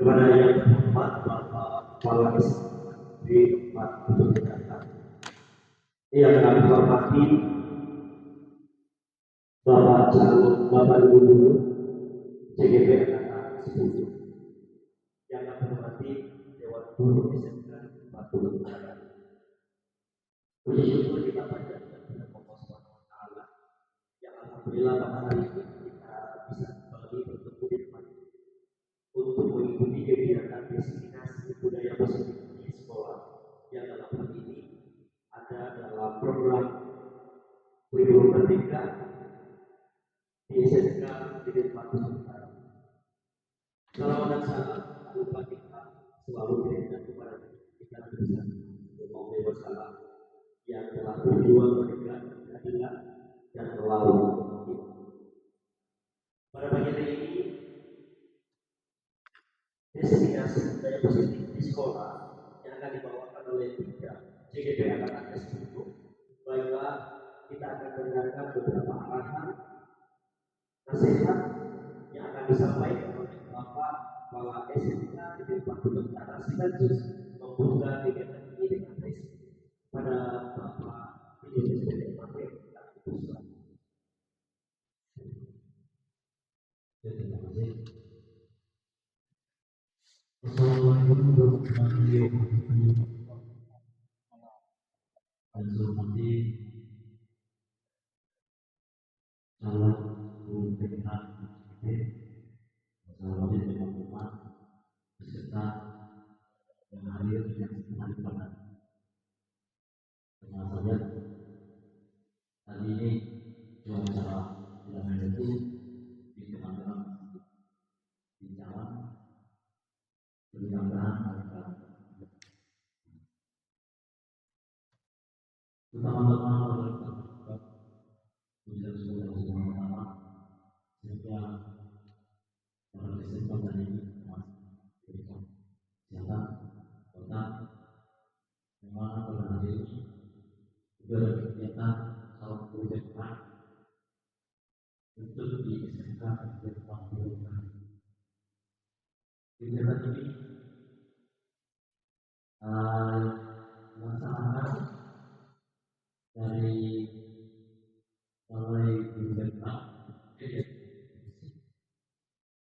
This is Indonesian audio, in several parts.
kepada yang terhormat Bapak Kepala SPB Tempat untuk Jakarta, yang kami hormati Bapak Calon Bapak Ibu Guru CGP Angkatan 10, yang kami hormati Dewan Guru SMK 40 Jakarta. Puji syukur kita panjatkan kepada Allah Subhanahu wa Ta'ala yang alhamdulillah pada hari ini kita bisa kembali bertemu di depan untuk mengikuti kegiatan destinasi budaya positif di sekolah yang dalam hal ini ada dalam program kurikulum merdeka di SMK Negeri 40 Utara. Salam dan salam lupa kita selalu diberikan kepada kita besar Muhammad Wasallam yang telah berjuang menegakkan keadilan dan melawan kita. Pada pagi hari ini, destinasi budaya positif di sekolah yang akan dibawakan oleh 3 CGP Angkatan 10. Baiklah, kita akan mendengarkan beberapa arahan nasihat yang akan disampaikan oleh Bapak Kepala SMK Negeri 40 Utara sekaligus membuka kegiatan ini dengan baik pada Bapak Presiden Wakil dan Pusat. Terima kasih. Assalamualaikum warahmatullahi wabarakatuh. Dan hormati calon guru PKK bersama teman-teman beserta yang hadir yang hari pada dengan saja tadi ini wawancara tidak menentu di teman-teman di jalan mudah-mudahan mereka teman-teman berkata bisa semua sehingga para kesempatan ini mas berikan kesehatan kota memang pada hari ini juga ada kegiatan salam guru BK untuk di SMK Negeri 40 Utara. Kegiatan ini dilaksanakan dari mulai guru BK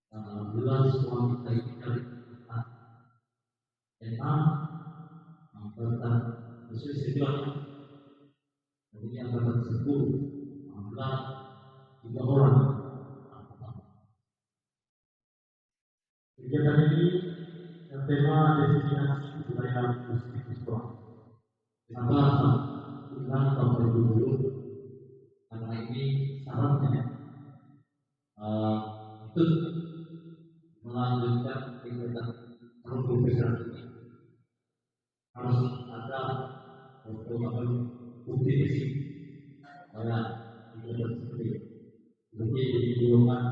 alhamdulillah semua kita ini dari SMA angkatan khusus siswanya jadi angkatan 10 alhamdulillah 3 orang. Kegiatan ini yang tema destinasi budaya positif di sekolah. Kenapa bilang Bapak Ibu Guru? Karena ini syaratnya untuk melanjutkan kegiatan tahun profesional ini harus ada beberapa bukti isi kayak kegiatan seperti bukti dibutuhkan.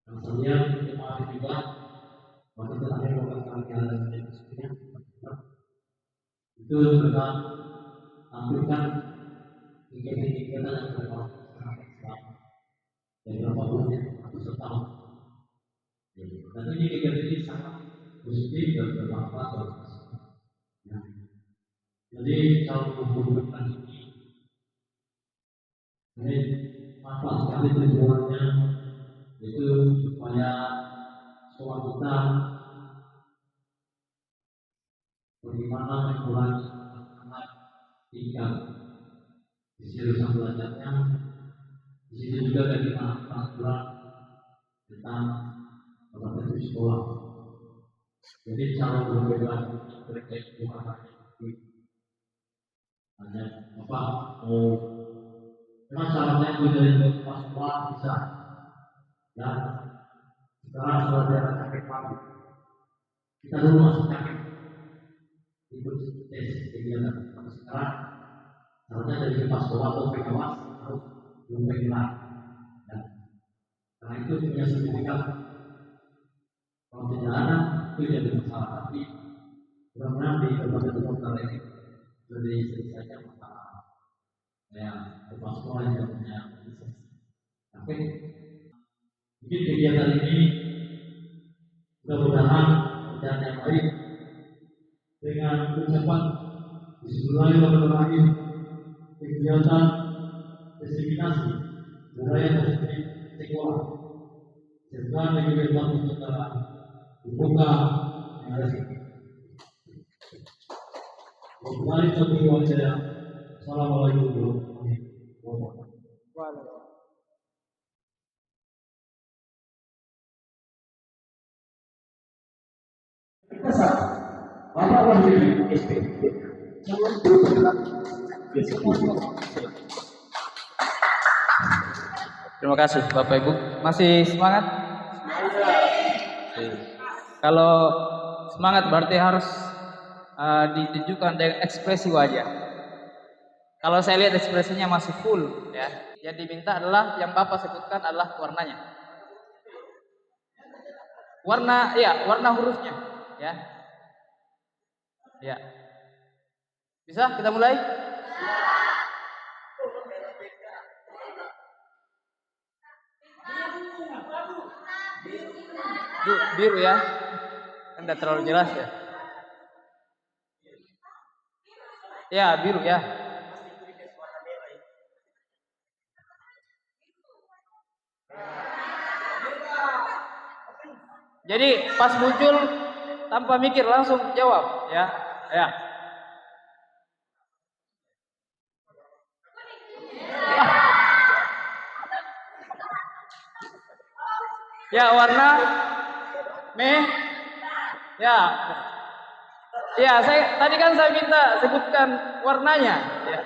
Yang saya kemarin juga waktu terakhir melakukan kegiatan sepertinya itu kita tampilkan kegiatan yang berkaitan dari berapa bulan atau setahun. Dan ini kegiatan ini sangat positif dan bermanfaat bagi kita. Jadi kalau menghubungkan ini manfaat sekali tujuannya itu supaya sekolah kita bagaimana mengurangi anak tingkat di jurusan belajarnya. Di situ juga ada peraturan tentang peraturan sekolah. Jadi cara berbeda terkait dengan hanya apa memang syaratnya itu dari sekolah bisa ya sekarang sudah ada sakit pagi kita dulu masuk sakit ikut tes kegiatan tapi sekarang syaratnya dari kepala sekolah atau pengawas harus belum pengelar ya. Karena itu punya sertifikat kalau tidak ada itu jadi masalah tapi mudah-mudahan di berbagai tempat ini sudah diselesaikan masalah ya kepala sekolah yang punya lisensi. Oke, mungkin kegiatan ini Mudah-mudahan berjalan yang baik dengan ucapan Bismillahirrahmanirrahim. Kegiatan diseminasi budaya positif sekolah serta kegiatan secara dibuka dengan Kembali satu saya. Assalamualaikum warahmatullahi wabarakatuh. Bapak Wahyu SP. Terima kasih Bapak Ibu. Masih semangat? Kalau semangat berarti harus ditunjukkan dengan ekspresi wajah. Kalau saya lihat ekspresinya masih full, ya. Yang diminta adalah yang Bapak sebutkan adalah warnanya. Warna hurufnya, ya. Ya. Bisa kita mulai? Biru ya. Enggak terlalu jelas ya. Ya, biru ya. Jadi pas muncul tanpa mikir langsung jawab ya. Ya. Ya, warna ya. Ya, tadi kan saya minta sebutkan warnanya ya.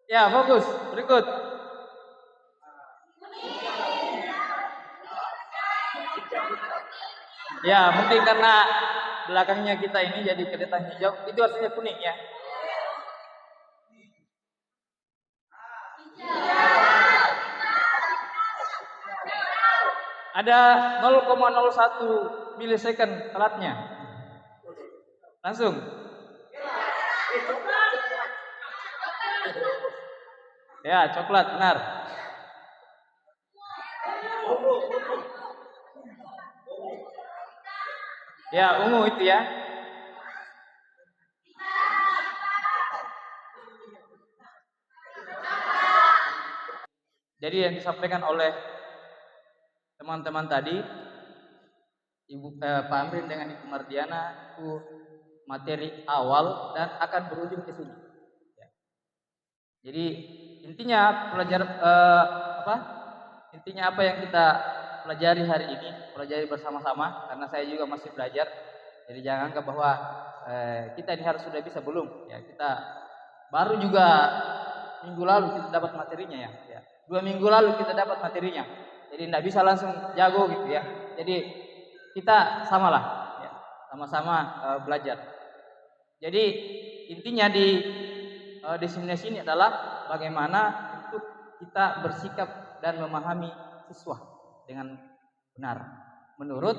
Ya, fokus. Berikut. Ya, mungkin karena belakangnya kita ini jadi kelihatan hijau, itu artinya kuning ya. Ada 0,01 milisecond telatnya. Langsung. Ya, coklat benar. Ya, ungu itu ya. Jadi yang disampaikan oleh teman-teman tadi, Pak Amrin dengan Ibu Mardiana itu materi awal dan akan berujung ke sini. Ya. Jadi intinya Intinya apa yang kita pelajari hari ini, pelajari bersama-sama karena saya juga masih belajar. Jadi jangan anggap bahwa kita ini harus sudah bisa, belum. Ya, kita baru juga minggu lalu kita dapat materinya ya. 2 minggu lalu kita dapat materinya. Jadi tidak bisa langsung jago gitu ya. Jadi kita samalah ya, sama-sama belajar. Jadi intinya di diseminasi ini adalah bagaimana untuk kita bersikap dan memahami siswa dengan benar menurut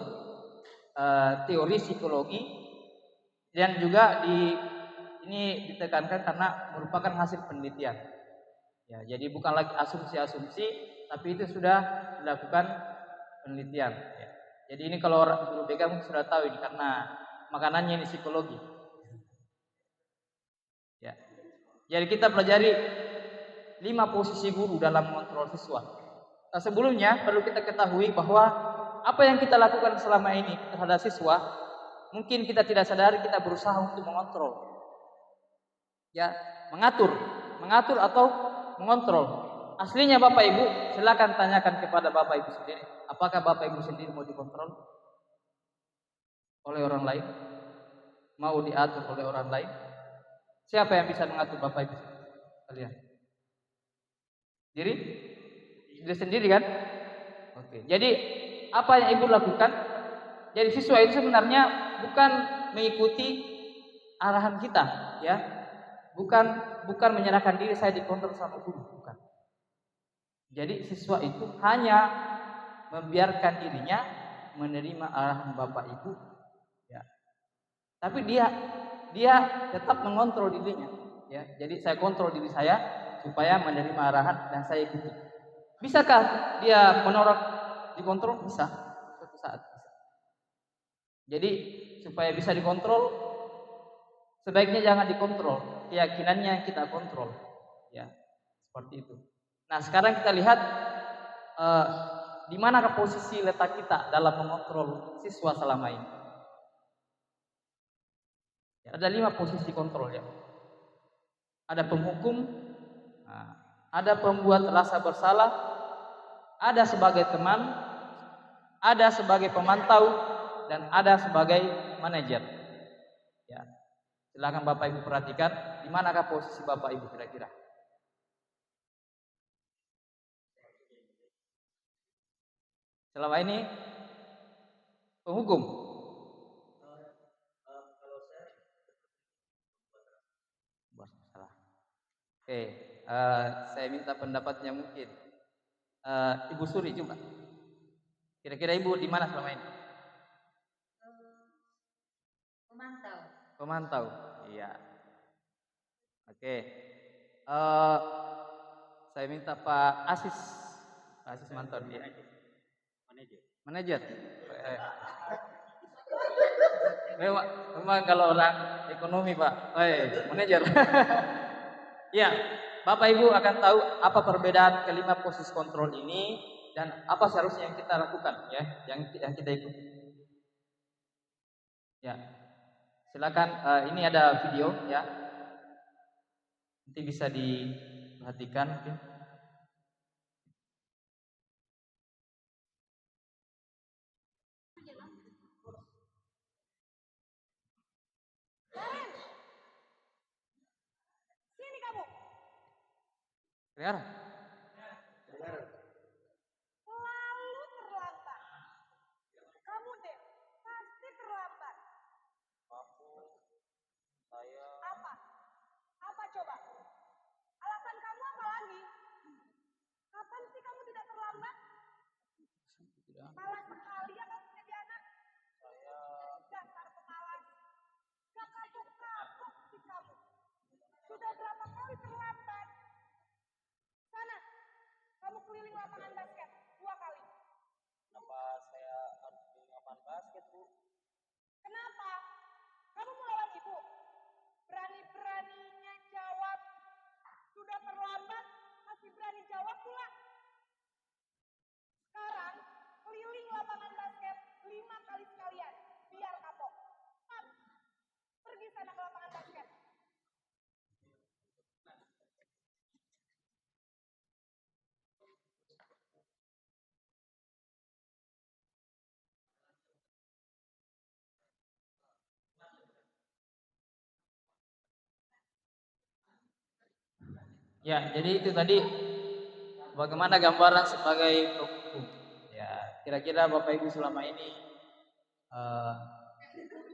teori psikologi, dan juga ini ditekankan karena merupakan hasil penelitian. Ya, jadi bukan lagi asumsi-asumsi, tapi itu sudah dilakukan penelitian. Ya. Jadi ini kalau guru BK mungkin sudah tahu ini karena makanannya ini psikologi. Ya. Jadi kita pelajari 5 posisi guru dalam mengontrol siswa. Nah, sebelumnya perlu kita ketahui bahwa apa yang kita lakukan selama ini terhadap siswa, mungkin kita tidak sadari kita berusaha untuk mengontrol. Ya, mengatur atau mengontrol. Aslinya Bapak Ibu, silakan tanyakan kepada Bapak Ibu sendiri, apakah Bapak Ibu sendiri mau dikontrol oleh orang lain? Mau diatur oleh orang lain? Siapa yang bisa mengatur Bapak Ibu kalian? Diri sendiri kan? Oke. Jadi apa yang Ibu lakukan? Jadi siswa itu sebenarnya bukan mengikuti arahan kita, ya. Bukan menyerahkan diri saya dikontrol sama guru, bukan. Jadi siswa itu hanya membiarkan dirinya menerima arahan Bapak Ibu, ya. Tapi dia tetap mengontrol dirinya, ya. Jadi saya kontrol diri saya supaya menerima arahan dan saya ikuti. Bisakah dia menolak dikontrol bisa suatu saat bisa. Jadi supaya bisa dikontrol, sebaiknya jangan dikontrol, keyakinannya kita kontrol, ya seperti itu. Nah sekarang kita lihat di manakah posisi letak kita dalam mengontrol siswa selama ini. Ya, ada 5 posisi kontrol ya. Ada penghukum, ada pembuat rasa bersalah, ada sebagai teman, ada sebagai pemantau, dan ada sebagai manajer. Ya. Silakan Bapak Ibu perhatikan di manakah posisi Bapak Ibu kira-kira. Selama ini penghukum. Kalau saya Buat salah. Oke, saya minta pendapatnya mungkin. Ibu Suri coba. Kira-kira Ibu di mana selama ini? Pemantau. Pemantau. Iya. Oke. Saya minta Pak Asis. Pak Asis mantau dia. Manajer. Memang kalau orang ekonomi Pak, manajer. Ya, Bapak Ibu akan tahu apa perbedaan kelima posisi kontrol ini dan apa seharusnya yang kita lakukan ya, yang kita ikuti. Ya, silakan. Ini ada video ya, nanti bisa diperhatikan mungkin. Sini kamu. Dengar? Selalu terlambat. Kamu deh pasti terlambat. Saya Apa? Apa coba? Alasan kamu apa lagi? Kapan sih kamu tidak terlambat? Malas sekali ya kamu jadi anak. Dasar pemalas. Gak kapok-kapok sih kamu. Sudah berapa kali terlambat? Sana, kamu keliling lapangan basket 2 kali. Kenapa saya harus di lapangan basket, Bu? Kenapa? Kamu mau lawan ibu? Berani-beraninya jawab. Sudah terlambat, masih berani jawab pula. Sekarang, keliling lapangan basket 5 kali sekalian. Biar kapok. Cepat. Pergi sana ke lapangan basket. Ya, jadi itu tadi bagaimana gambaran sebagai penghukum. Ya, kira-kira Bapak Ibu selama ini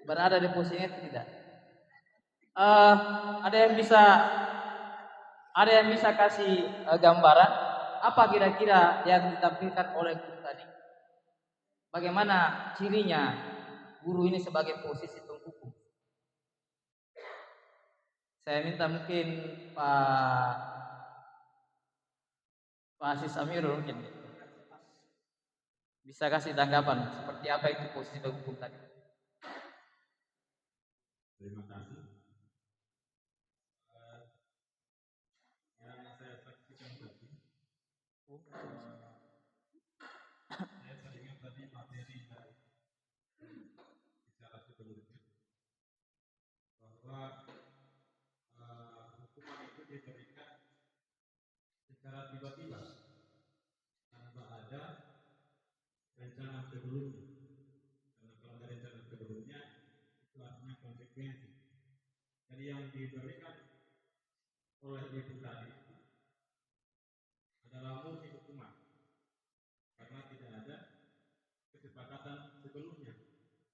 berada di posisi itu tidak? Ada yang bisa kasih gambaran apa kira-kira yang ditampilkan oleh guru tadi? Bagaimana cirinya guru ini sebagai posisi penghukum? Saya minta mungkin Pak Asis Amirul mungkin bisa kasih tanggapan seperti apa itu posisi penghukum tadi. Terima kasih. Yang saya saksikan tadi, saya teringat tadi materi dari bicara sebelumnya bahwa hukuman itu diberikan secara tiba-tiba tanpa ada rencana sebelumnya. Karena kalau ada rencana sebelumnya itu artinya konsekuensi. Jadi yang diberikan oleh ibu tadi adalah multi hukuman karena tidak ada kesepakatan sebelumnya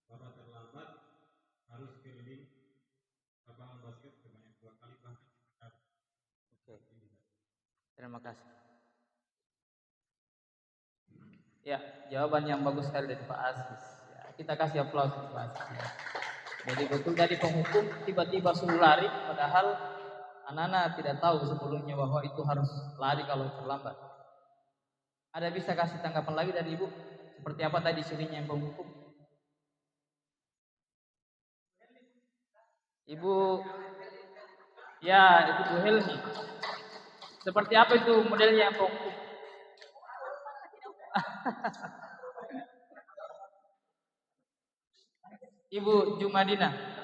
bahwa terlambat harus keliling lapangan basket sebanyak 2 kali bahkan 5 kali. Oke. Terima kasih. Ya, jawaban yang bagus sekali dari Pak Asis. Ya, kita kasih aplaus untuk Pak Asis. Ya. Jadi betul tadi penghukum tiba-tiba suruh lari, padahal anak-anak tidak tahu sebelumnya bahwa itu harus lari kalau terlambat. Ada bisa kasih tanggapan lagi dari Ibu? Seperti apa tadi cirinya yang penghukum? Ibu, ya itu Bu Helmi. Seperti apa itu modelnya yang penghukum? Ibu Jumadina.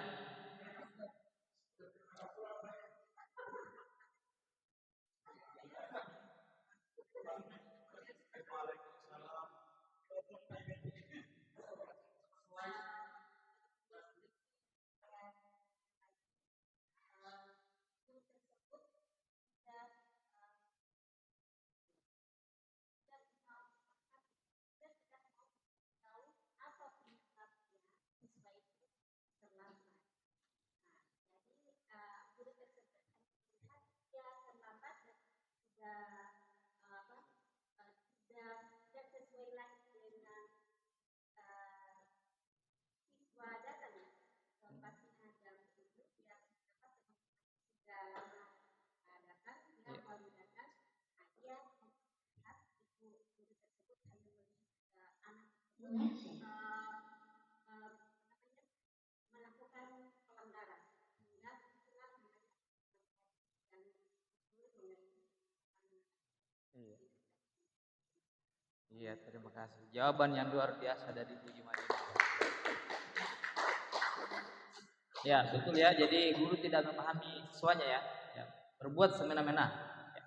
Iya. Iya, terima kasih. Jawaban yang luar biasa dari Bu Jumadina. Ya, betul ya. Jadi guru tidak memahami siswanya ya. Ya, berbuat semena-mena. Ya.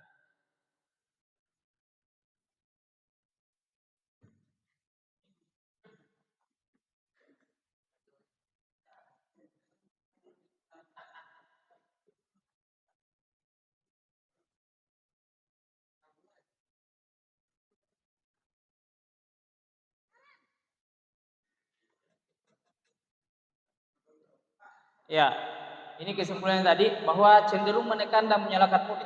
Ya, ini kesimpulannya tadi bahwa cenderung menekan dan menyalahkan murid.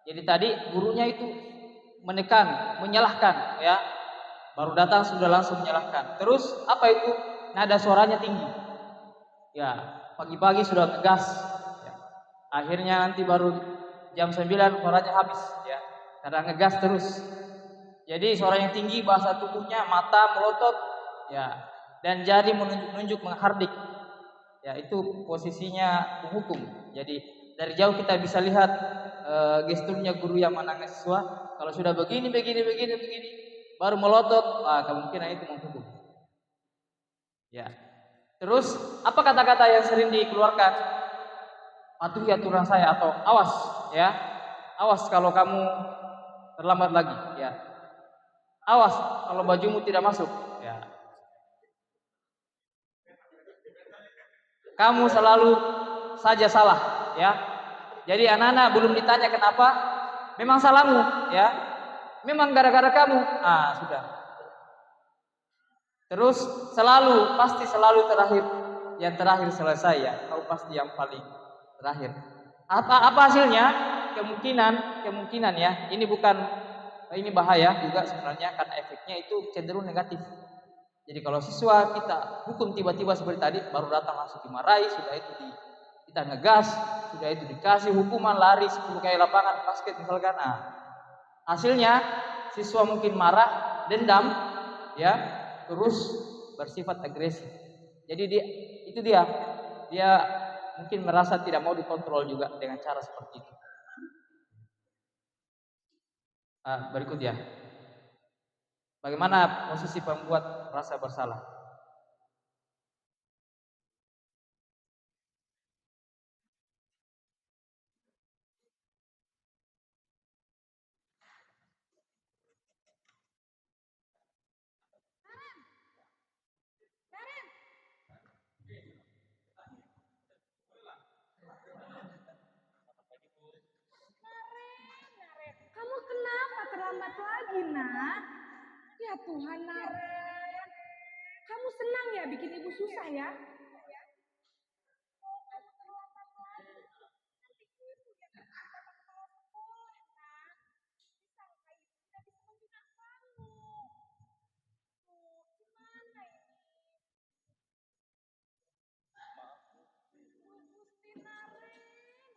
Jadi tadi gurunya itu menekan, menyalahkan ya. Baru datang sudah langsung menyalahkan. Terus apa itu? Nada suaranya tinggi. Ya, pagi-pagi sudah tegas. Ya. Akhirnya nanti baru jam 9 suaranya habis ya. Karena ngegas terus. Jadi suaranya tinggi, bahasa tubuhnya, mata melotot ya. Dan jari menunjuk-nunjuk menghardik. Ya, itu posisinya penghukum. Jadi dari jauh kita bisa lihat gesturnya guru yang menangani siswa. Kalau sudah begini, baru melotot, kemungkinan itu menghukum. Ya. Terus apa kata-kata yang sering dikeluarkan? Patuhi aturan saya atau awas, ya. Awas kalau kamu terlambat lagi, ya. Awas kalau bajumu tidak masuk, ya. Kamu selalu saja salah, ya. Jadi anak-anak belum ditanya kenapa, memang salahmu, ya. Memang gara-gara kamu. Sudah. Terus pasti selalu terakhir. Yang terakhir selesai ya. Kau pasti yang paling terakhir. Apa hasilnya? Kemungkinan ya. Ini bahaya juga sebenarnya karena efeknya itu cenderung negatif. Jadi kalau siswa kita hukum tiba-tiba seperti tadi, baru datang langsung dimarahi, sudah itu kita ngegas, sudah itu dikasih hukuman lari 10 kali lapangan basket misalkan. Hasilnya siswa mungkin marah, dendam, ya, terus bersifat agresif. Jadi dia mungkin merasa tidak mau dikontrol juga dengan cara seperti itu. Berikut ya. Bagaimana posisi pembuat rasa bersalah? Kamu kenapa terlambat lagi, nak? Ya Tuhan, Naren. Kamu senang ya bikin ibu susah ya?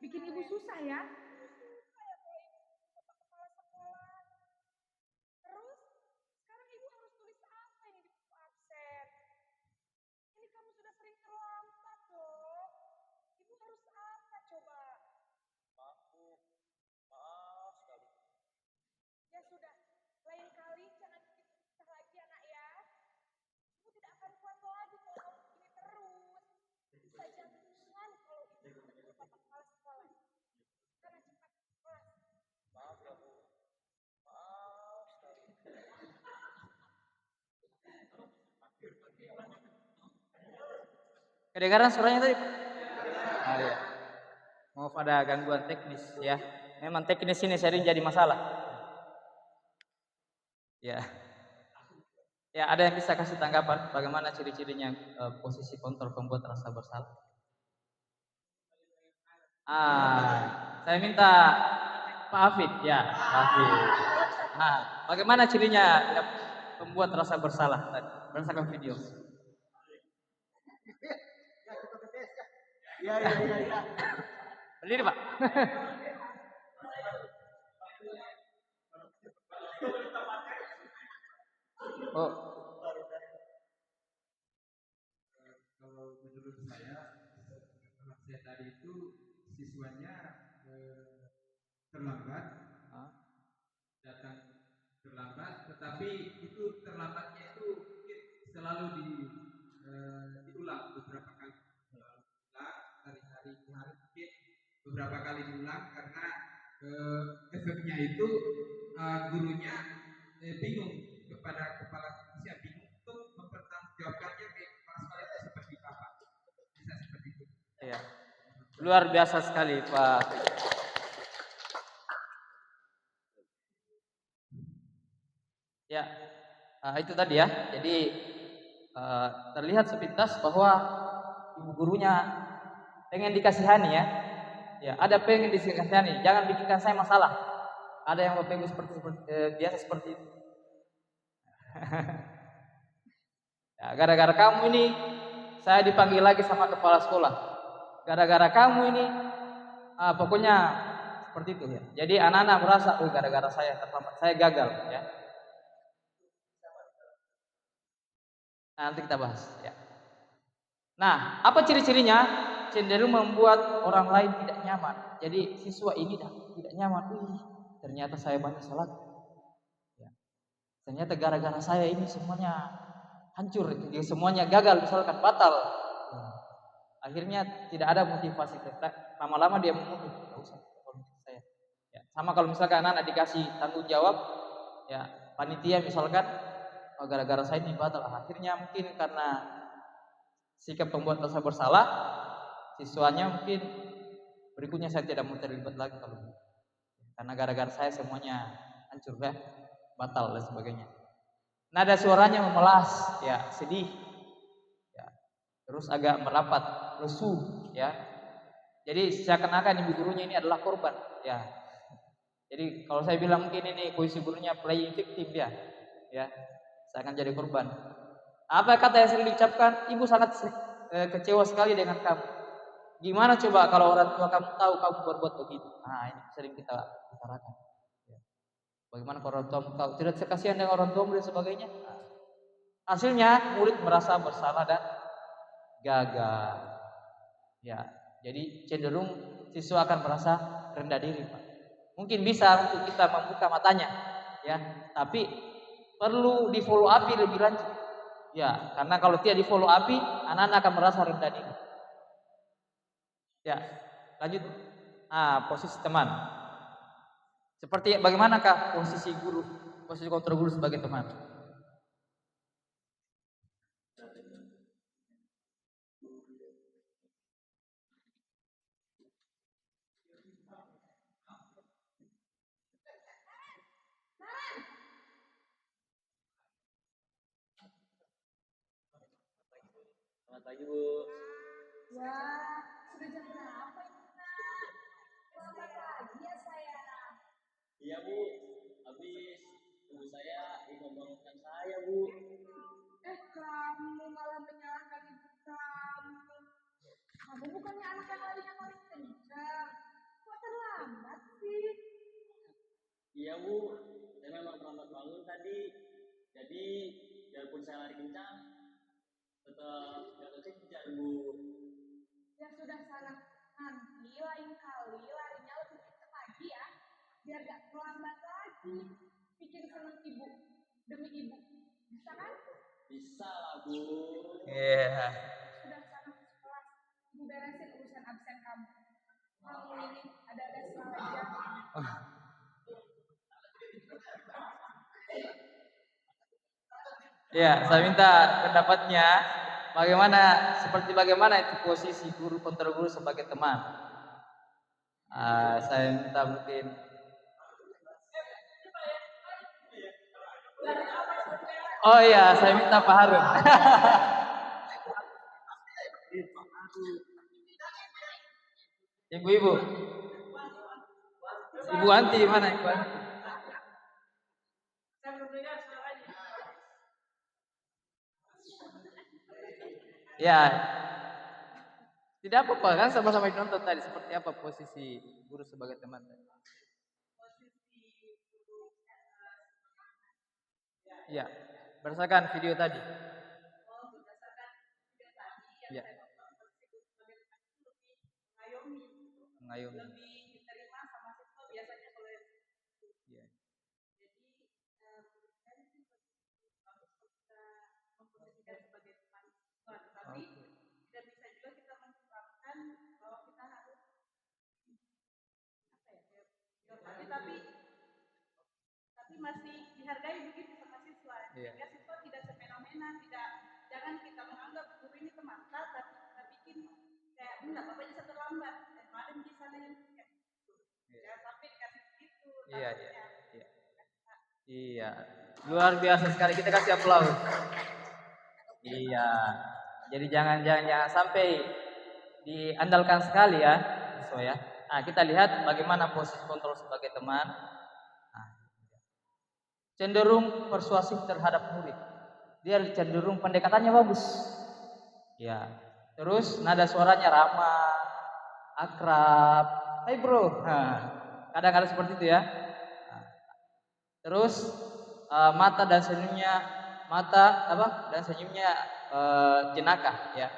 Bikin ibu susah ya? Terus sekarang ibu harus tulis apa Kedengaran suaranya tadi? Ah, iya. Maaf ada gangguan teknis ya. Memang teknis ini sering jadi masalah. Ya. Ya, ada yang bisa kasih tanggapan bagaimana ciri-cirinya posisi kontrol pembuat rasa bersalah? Saya minta Pak Hafid ya, Pak Hafid. Nah, bagaimana cirinya ya, pembuat rasa bersalah tadi berdasarkan video? Berdiri Pak. Oh, Kalau menurut saya tadi itu siswanya terlambat, datang terlambat, tetapi itu terlambatnya itu mungkin selalu diulang beberapa kali, dari hari ke hari mungkin beberapa kali diulang karena efeknya itu gurunya bingung kepada kepala kepolisian, bingung untuk mempertanggungjawabkannya ke kepala sekolah itu seperti apa, bisa seperti itu. iya. Luar biasa sekali Pak. Ya, itu tadi ya. Jadi terlihat sepintas bahwa ibu gurunya pengen dikasihani ya. Ya, ada pengen dikasihani. Jangan bikinkan saya masalah. Ada yang bapak ibu biasa seperti itu. Ya, gara-gara kamu ini saya dipanggil lagi sama kepala sekolah. Gara-gara kamu ini, pokoknya seperti itu ya. Jadi anak-anak merasa, gara-gara saya terlambat, saya gagal ya. Nanti kita bahas ya. Nah, apa ciri-cirinya? Cenderung membuat orang lain tidak nyaman. Jadi siswa ini tidak nyaman. Ternyata saya banyak salah. Ya. Ternyata gara-gara saya ini semuanya hancur, semuanya gagal, misalkan batal. Ya. Akhirnya tidak ada motivasi. Lama-lama dia mengeluh, nggak usah saya. Ya. Sama kalau misalkan anak dikasih tanggung jawab, ya panitia misalkan, gara-gara saya ini batal. Akhirnya mungkin karena sikap pembuat rasa bersalah, siswanya mungkin berikutnya saya tidak mau terlibat lagi kalau karena gara-gara saya semuanya hancur ya, batal dan sebagainya. Nada suaranya memelas, ya sedih, ya terus agak merapat, lesu, ya. Jadi seakan-akan ibu gurunya ini adalah korban, ya. Jadi kalau saya bilang mungkin ini posisi gurunya playing victim ya, ya. Saya akan jadi korban. Apa kata yang sering diucapkan? Ibu sangat kecewa sekali dengan kamu. Gimana coba kalau orang tua kamu tahu kamu berbuat begitu? Nah, ini sering kita bicarakan. Ya. Bagaimana kalau orang tua tahu tidak sekasihan dengan orang tua dan sebagainya? Nah, hasilnya murid merasa bersalah dan gagal. Ya, jadi cenderung siswa akan merasa rendah diri, Pak. Mungkin bisa untuk kita membuka matanya, ya, tapi perlu di follow up lebih lanjut. Ya, karena kalau tidak di follow up, anak-anak akan merasa rendah diri. Ya, lanjut. Posisi teman. Seperti bagaimanakah posisi guru, posisi kontrol guru sebagai teman? Selamat pagi, Bu. Wah, sudah jam berapa ini, Nak? Selamat pagi ya, sayang. Iya Bu, habis ibu saya membangunkan saya Bu. Kamu malah menyalahkan ibu kamu. Kamu bukannya anak yang larinya paling kencang. Kok terlambat sih? Iya Bu, saya memang terlambat bangun tadi. Jadi biarpun saya lari kencang, tetap jatuh kejar Bu. Ya sudah sana, nanti lain kali larinya lebih kencang lagi ya. Biar gak terlambat lagi. Bikin seneng ibu demi ibu. Bisa kan? Bisa lah Bu. Iya. Sudah sana ke kelas. Ibu beresin urusan absen kamu. Kamu ini ada salah aja. Ya, saya minta pendapatnya bagaimana itu posisi guru kontra guru sebagai teman. Saya minta mungkin oh iya, saya minta Pak Harun. Ibu-ibu. Ibu Anti di mana Ibu Anti? Ya, tidak apa-apa kan sama-sama nonton tadi seperti apa posisi guru sebagai teman. Ya, berdasarkan video tadi. Ya. Mengayomi. Lebih diterima sama siswa biasanya kalau yang Ya. jadi bagus kita memposisikan sebagai teman siswa, tapi tidak bisa juga kita mengharapkan bahwa kita harus tapi masih dihargai begitu sama siswa. Sehingga siswa tidak semena-mena, jangan kita menganggap guru ini teman tapi kita bikin kayak enggak bapak bisa terlambat kemarin di sana yang ya sampai dikasih begitu. Iya, luar biasa sekali, kita kasih aplaus. Iya, jadi jangan sampai diandalkan sekali ya siswa ya. Nah, kita lihat bagaimana posisi kontrol sebagai teman. Nah, cenderung persuasif terhadap murid. Dia cenderung pendekatannya bagus. Ya. Terus nada suaranya ramah, akrab. Hai bro. Nah, kadang-kadang seperti itu ya. Nah, terus mata dan senyumnya jenaka ya.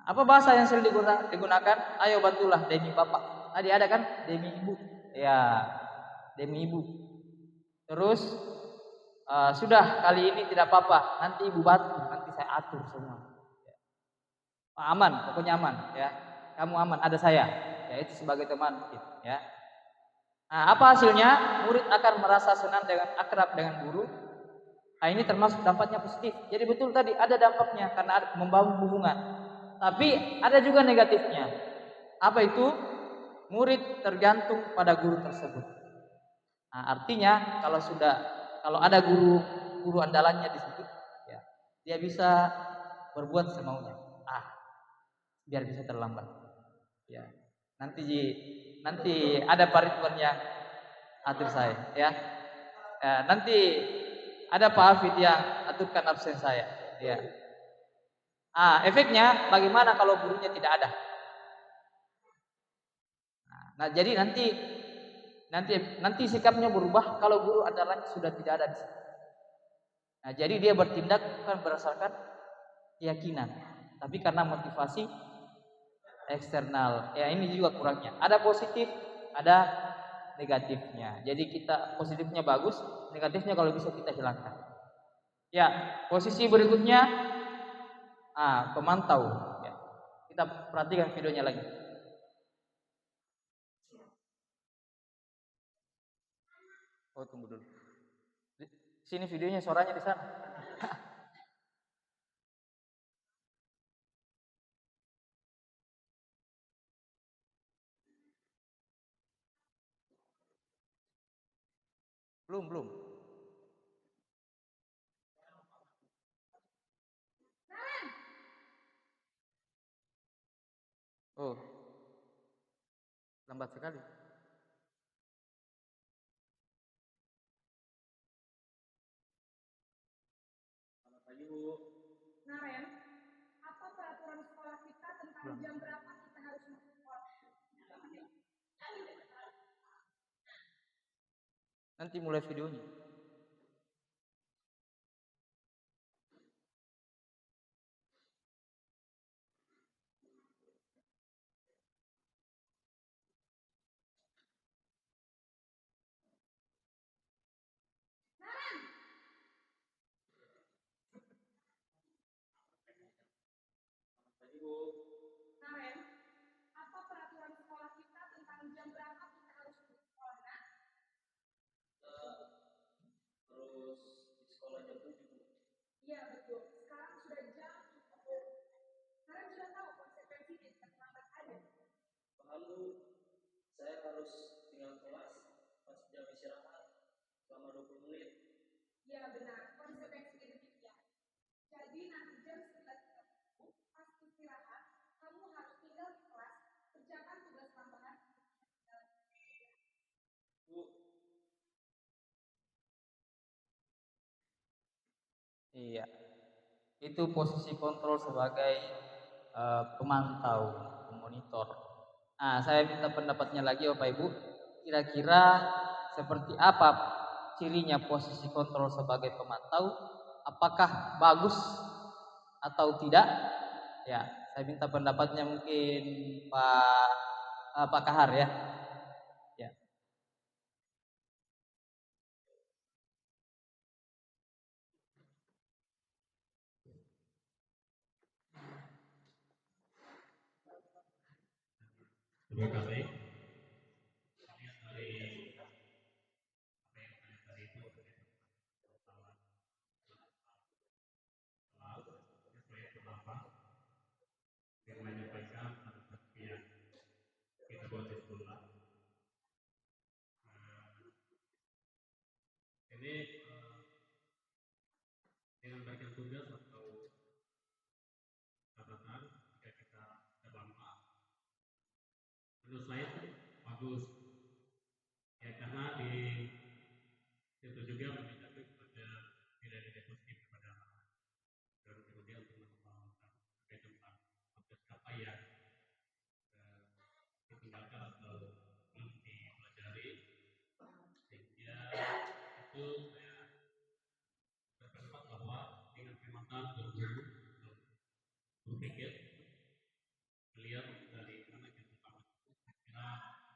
Apa bahasa yang sering digunakan? Ayo bantulah demi bapak. Tadi ada kan demi ibu. Ya, demi ibu. Terus sudah kali ini tidak apa-apa. Nanti ibu bantu, nanti saya atur semua. Ya. Aman, pokoknya aman. Ya, kamu aman, ada saya. Ya itu sebagai teman, ya. Nah, apa hasilnya? Murid akan merasa senang dengan akrab dengan guru. Nah, ini termasuk dampaknya positif. Jadi betul tadi ada dampaknya karena ada membangun hubungan. Tapi ada juga negatifnya. Apa itu? Murid tergantung pada guru tersebut. Nah, artinya kalau ada guru andalannya di situ, ya, dia bisa berbuat semaunya. Biar bisa terlambat. Ya, nanti ada Pak Ridwan yang atur saya, ya. Nanti ada Pak Hafid yang aturkan absen saya, ya. Efeknya bagaimana kalau gurunya tidak ada? Nah, jadi nanti sikapnya berubah kalau guru andalannya sudah tidak ada di situ. Nah, jadi dia bertindak bukan berdasarkan keyakinan, tapi karena motivasi eksternal. Ya, ini juga kurangnya. Ada positif, ada negatifnya. Jadi kita positifnya bagus, negatifnya kalau bisa kita hilangkan. Ya, posisi berikutnya pemantau. Ya. Kita perhatikan videonya lagi. Oh, tunggu dulu. Sini videonya, suaranya di sana. Belum. Oh, lambat sekali. Selamat pagi Bu. Naren, apa peraturan sekolah kita tentang jam berapa kita harus masuk sekolah? Nanti mulai videonya. Naren, apa peraturan sekolah kita tentang jam berapa kita harus masuk sekolah? Terus di sekolah jam 7. Iya betul. Sekarang sudah jam Bu, saya harus tinggal kelas pas jam istirahat selama 20 menit. Ya benar, konsekuensi demikian. Jadi nanti jam 9.30 pas istirahat, kamu harus tinggal di kelas, kerjakan tugas tambahan. Bu, Iya. Itu posisi kontrol sebagai pemantau, pemonitor. Nah, saya minta pendapatnya lagi Bapak Ibu. Kira-kira seperti apa cirinya posisi kontrol sebagai pemantau? Apakah bagus atau tidak? Ya, saya minta pendapatnya mungkin Pak Kahar ya. Ya. Terima kasih. Lihat dari apa yang kalian tadi itu pertama kelas sesuai pertama yang menyampaikan pada saat yang kita buat di sekolah. Ini dengan berikan tugas atau catatan jika kita terlambat, menurut saya itu bagus ya, karena di situ juga menunjukkan kepada nilai-nilai positif kepada dan kemudian untuk mengembangkan tentang proses apa yang ditinggalkan atau belum dipelajari, sehingga itu saya berpendapat bahwa dengan pemetaan berguru berpikir melihat dari mana kita tahu kira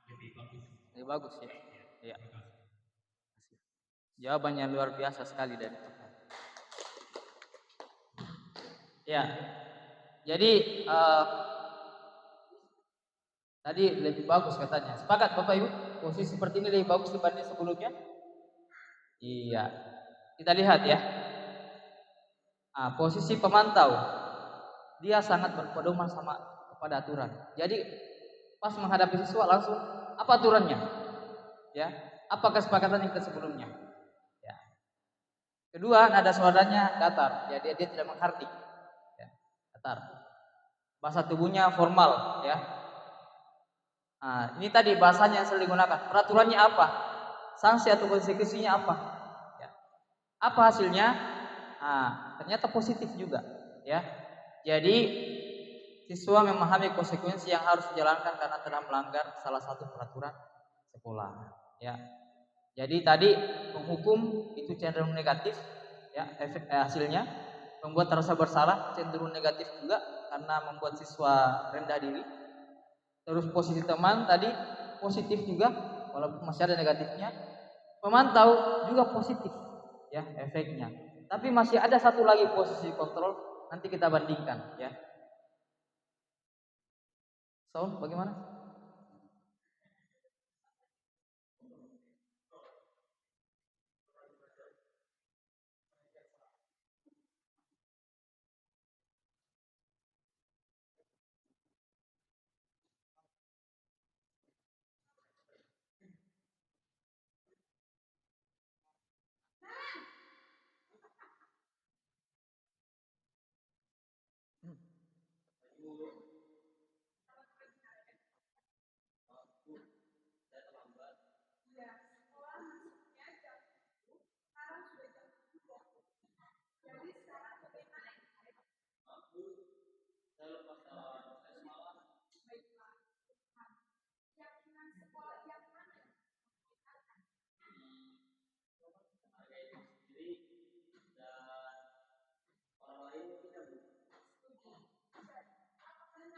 lebih bagus. Lebih bagus ya. Iya. Terima kasih. Jawabannya luar biasa sekali dari Pak. Ya. Jadi tadi lebih bagus katanya. Sepakat Bapak Ibu? Posisi seperti ini lebih bagus dibanding sebelumnya? Iya. Kita lihat ya. Nah, posisi pemantau. Dia sangat berpedoman sama kepada aturan. Jadi pas menghadapi siswa langsung apa aturannya? Ya. Apa kesepakatan yang sebelumnya? Ya. Kedua, nada suaranya datar. Jadi dia tidak menghardik. Ya. Datar. Bahasa tubuhnya formal, ya. Nah, ini tadi bahasanya yang sering digunakan. Peraturannya apa? Sanksi atau konsekuensinya apa? Ya. Apa hasilnya? Nah, ternyata positif juga, ya. Jadi siswa memahami konsekuensi yang harus dijalankan karena telah melanggar salah satu peraturan sekolah, ya. Jadi tadi menghukum itu cenderung negatif, ya, hasilnya membuat rasa bersalah cenderung negatif juga karena membuat siswa rendah diri. Terus posisi teman tadi positif juga walaupun masih ada negatifnya. Pemantau juga positif ya efeknya. Tapi masih ada satu lagi posisi kontrol, nanti kita bandingkan ya. Sound bagaimana? Ya, sekolah masuknya jam 7, sekarang sudah jam 7.20. Jadi sekarang bagaimana ini? saya lepas tawaran saya semalam. Baiklah. Nah, keyakinan sekolah yang mana yang dibenarkan? Harga itu sendiri dan orang lain tidak Bu. Setuju. Apakah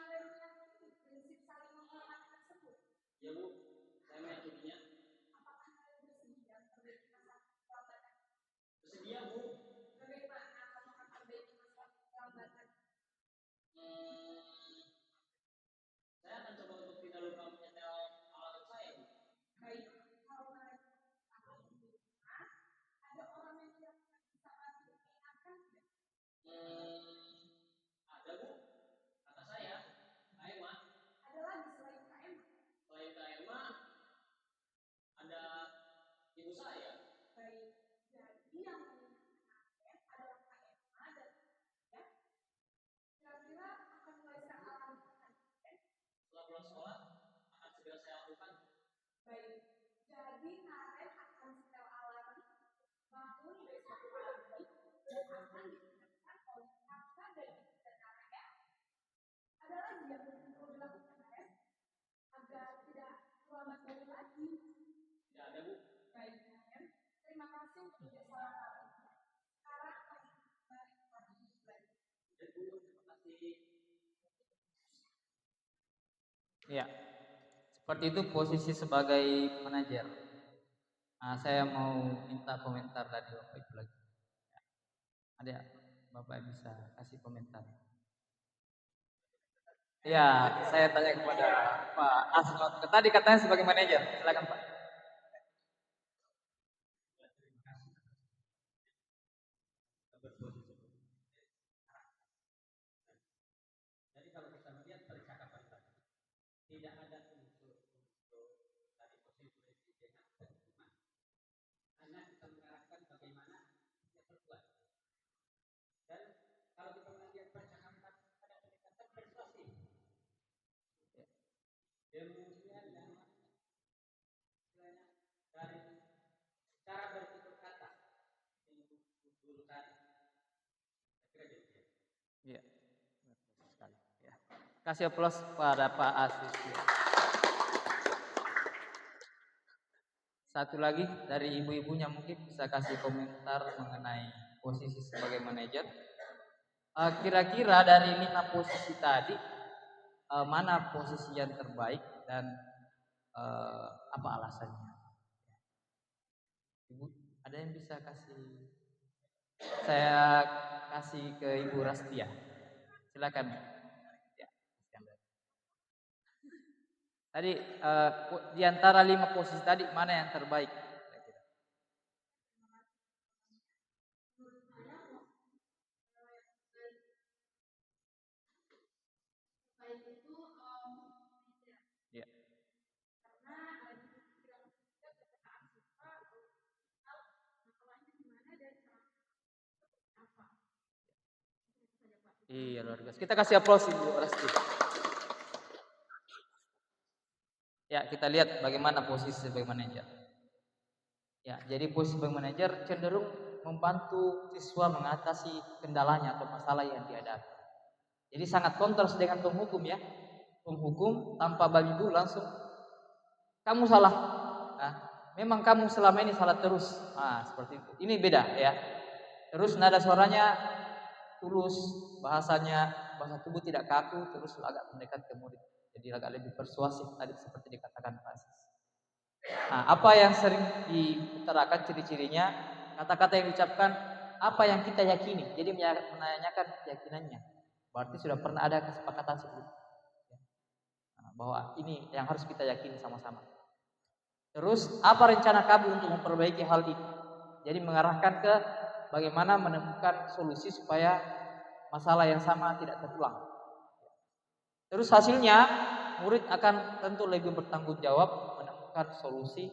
Ya, seperti itu posisi sebagai manajer. Nah, saya mau minta komentar dari Bapak Ibu lagi. Ada Bapak bisa kasih komentar? Ya, saya tanya kepada Pak Asrot. Tadi katanya sebagai manajer. Silakan Pak. Jadi kalau kita melihat percakapan tadi, tidak ada unsur-unsur dari posisi presiden atau hukuman. Hanya kita mengarahkan bagaimana dia berbuat. Dan kalau kita melihat percakapan pada pendekatan persuasif, kemudian dan dari cara bertutur kata mengumpulkan kredit. Iya, betul sekali. Ya. Kasih aplaus pada Pak Asis. Ya. Satu lagi dari ibu-ibunya mungkin bisa kasih komentar mengenai posisi sebagai manajer. Kira-kira dari 5 posisi tadi, mana posisi yang terbaik dan apa alasannya? Ibu, ada yang bisa kasih? Saya kasih ke Ibu Rastia. Silakan. Ya, tadi di antara 5 posisi tadi mana yang terbaik? Ya. Iya, luar biasa. Kita kasih aplaus Ibu Rastia. Ya, kita lihat bagaimana posisi sebagai manajer. Ya, jadi posisi sebagai manajer cenderung membantu siswa mengatasi kendalanya atau masalah yang dihadapi. Jadi sangat kontras dengan penghukum ya. Penghukum tanpa bagi dulu langsung kamu salah. Nah, memang kamu selama ini salah terus. Nah, seperti itu. Ini beda ya. Terus nada suaranya tulus, bahasa tubuh tidak kaku, terus agak mendekat ke murid. Jadi agak lebih persuasif tadi seperti dikatakan Pak Asis. Nah, apa yang sering diutarakan ciri-cirinya, kata-kata yang diucapkan, apa yang kita yakini. Jadi menanyakan keyakinannya. Berarti sudah pernah ada kesepakatan sebelumnya. Nah, bahwa ini yang harus kita yakini sama-sama. Terus, apa rencana kamu untuk memperbaiki hal ini? Jadi mengarahkan ke bagaimana menemukan solusi supaya masalah yang sama tidak terulang. Terus hasilnya, murid akan tentu lebih bertanggung jawab menemukan solusi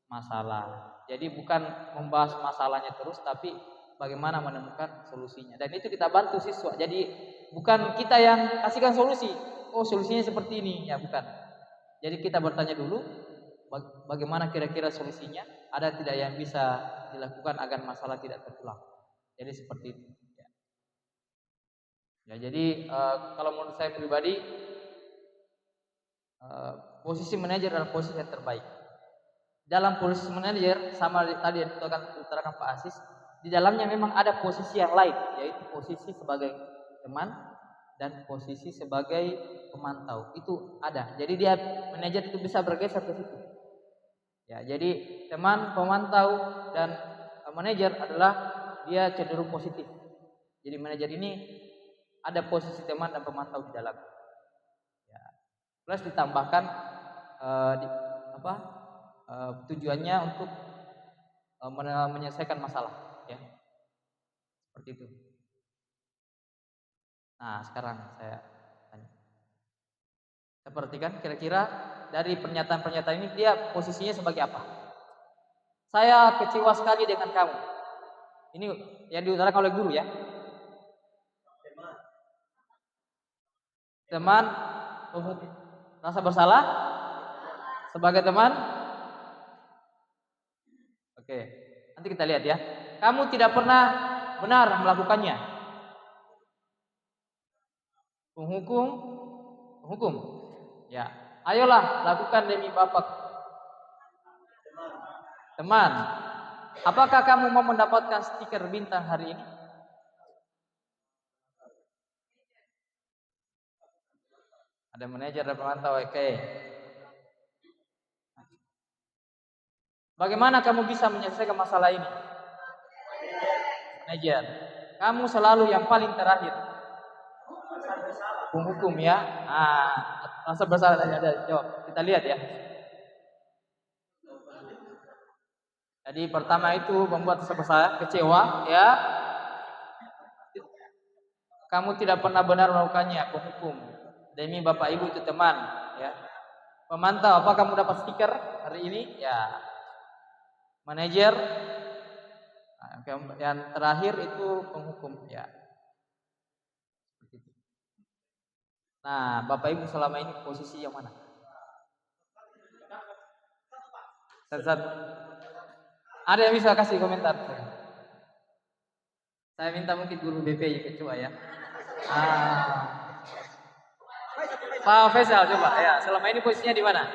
masalah. Jadi bukan membahas masalahnya terus, tapi bagaimana menemukan solusinya. Dan itu kita bantu siswa. Jadi bukan kita yang kasihkan solusi. Oh, solusinya seperti ini, ya bukan. Jadi kita bertanya dulu, bagaimana kira-kira solusinya? Ada tidak yang bisa dilakukan agar masalah tidak terulang? Jadi seperti itu. Ya, jadi kalau menurut saya pribadi, posisi manajer adalah posisi yang terbaik. Dalam posisi manajer sama tadi yang diutarakan Pak Asis, di dalamnya memang ada posisi yang lain, yaitu posisi sebagai teman dan posisi sebagai pemantau. Itu ada. Jadi dia manajer itu bisa bergeser ke situ. Ya, jadi teman, pemantau dan manajer adalah dia cenderung positif. Jadi manajer ini ada posisi teman dan pemantau di dalam. Ya. Plus ditambahkan tujuannya untuk menyelesaikan masalah, ya. Seperti itu. Nah, sekarang saya tanya. Seperti kan kira-kira dari pernyataan-pernyataan ini dia posisinya sebagai apa? Saya kecewa sekali dengan kamu. Ini yang diutarakan oleh guru ya. Teman, rasa bersalah sebagai teman. Oke, nanti kita lihat ya. Kamu tidak pernah benar melakukannya. Penghukum. Ya, ayolah lakukan demi Bapak. Teman. apakah kamu mau mendapatkan stiker bintang hari ini? Ada manajer, ada pemantau, oke. Bagaimana kamu bisa menyelesaikan masalah ini? Manajer, kamu selalu yang paling terakhir. Hukum ya. Rasa bersalah ada jawab. Kita lihat ya. Jadi pertama itu membuat rasa bersalah, kecewa ya. Kamu tidak pernah benar melakukannya, penghukum. Demi Bapak Ibu itu teman ya. Pemantau, apa kamu dapat stiker hari ini? Ya. Manajer, yang terakhir itu penghukum ya. Nah, Bapak Ibu selama ini posisi yang mana? Satu-satu. Ada yang bisa kasih komentar? Saya minta mungkin guru BP ketua ya. Pak Faisal coba ya. Selama ini posisinya di mana?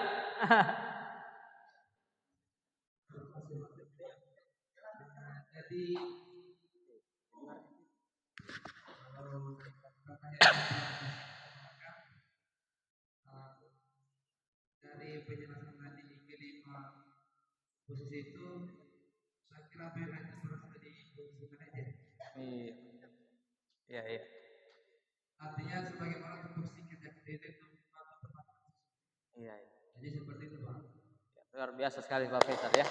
Jadi dari penjelasan tadi kelima posisi itu saya kira PLN itu berasal dari posisi manajer. Iya, iya. Artinya sebagaimana tupoksi kita itu tepat. Iya. Jadi seperti itu Pak. Luar biasa sekali Pak Faisal ya.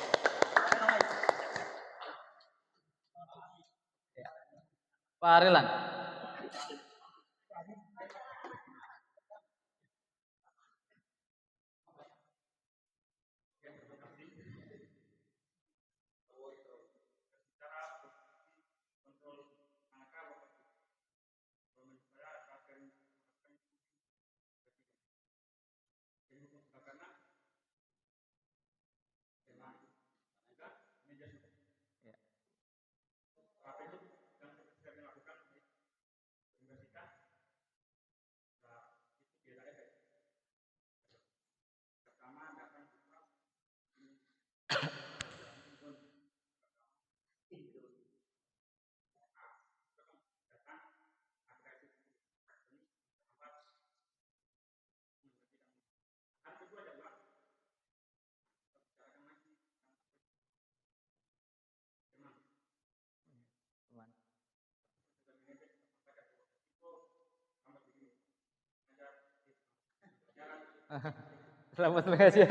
Pak Arilan. Selamat mengajar.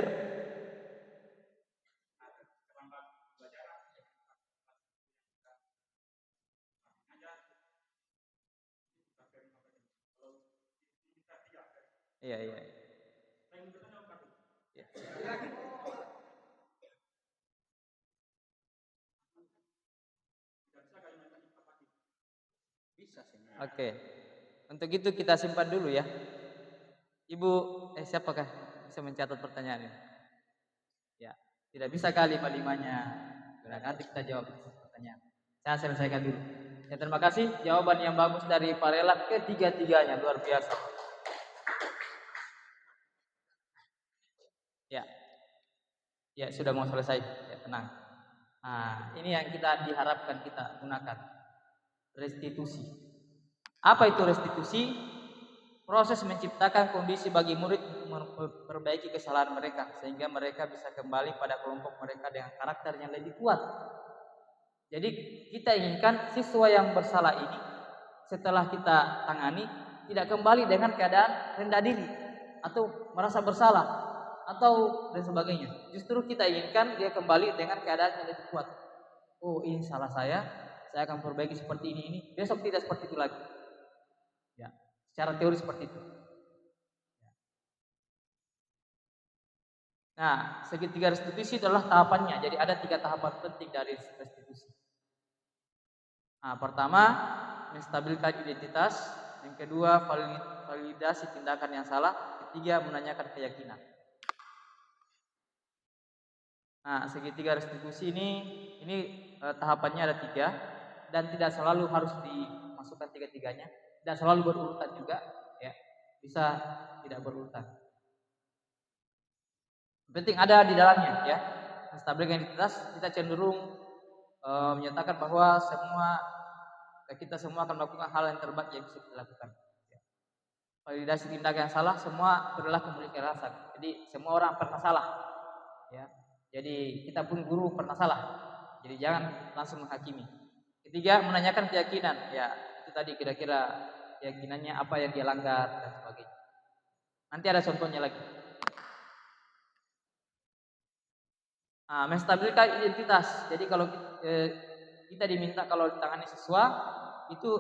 Iya, iya. Oke. Untuk itu kita simpan dulu ya. Ibu, siapakah bisa mencatat pertanyaan ini? Ya, tidak bisa kali Pak 5-nya. Nanti kita jawab pertanyaan. Saya selesaikan dulu. Ya, terima kasih jawaban yang bagus dari Pak Relat ketiga-tiganya, luar biasa. Ya. Ya, sudah mau selesai. Ya, tenang. Nah, ini yang kita diharapkan kita gunakan. Restitusi. Apa itu restitusi? Proses menciptakan kondisi bagi murid memperbaiki kesalahan mereka sehingga mereka bisa kembali pada kelompok mereka dengan karakter yang lebih kuat. Jadi kita inginkan siswa yang bersalah ini setelah kita tangani tidak kembali dengan keadaan rendah diri atau merasa bersalah atau dan sebagainya. Justru kita inginkan dia kembali dengan keadaan yang lebih kuat. Oh, ini salah saya akan perbaiki seperti ini. Besok tidak seperti itu lagi. Ya, secara teori seperti itu. Nah, segitiga restitusi adalah tahapannya. Jadi ada 3 tahapan penting dari restitusi. Nah, pertama, menstabilkan identitas. Yang kedua, validasi tindakan yang salah. Ketiga, menanyakan keyakinan. Nah, segitiga restitusi ini tahapannya ada 3 dan tidak selalu harus dimasukkan 3-tiganya dan selalu berurutan juga, ya. Bisa tidak berurutan. Penting ada di dalamnya, ya. Menstabilkan identitas kita cenderung menyatakan bahwa kita semua akan melakukan hal yang terbaik yang bisa kita lakukan. Validasi tindakan yang salah, semua perilaku memiliki alasan. Jadi semua orang pernah salah, ya. Jadi kita pun guru pernah salah. Jadi jangan langsung menghakimi. Ketiga, menanyakan keyakinan. Ya, itu tadi kira-kira keyakinannya apa yang dia langgar dan sebagainya. Nanti ada contohnya lagi. Menstabilkan identitas. Jadi kalau kita diminta kalau ditangani siswa itu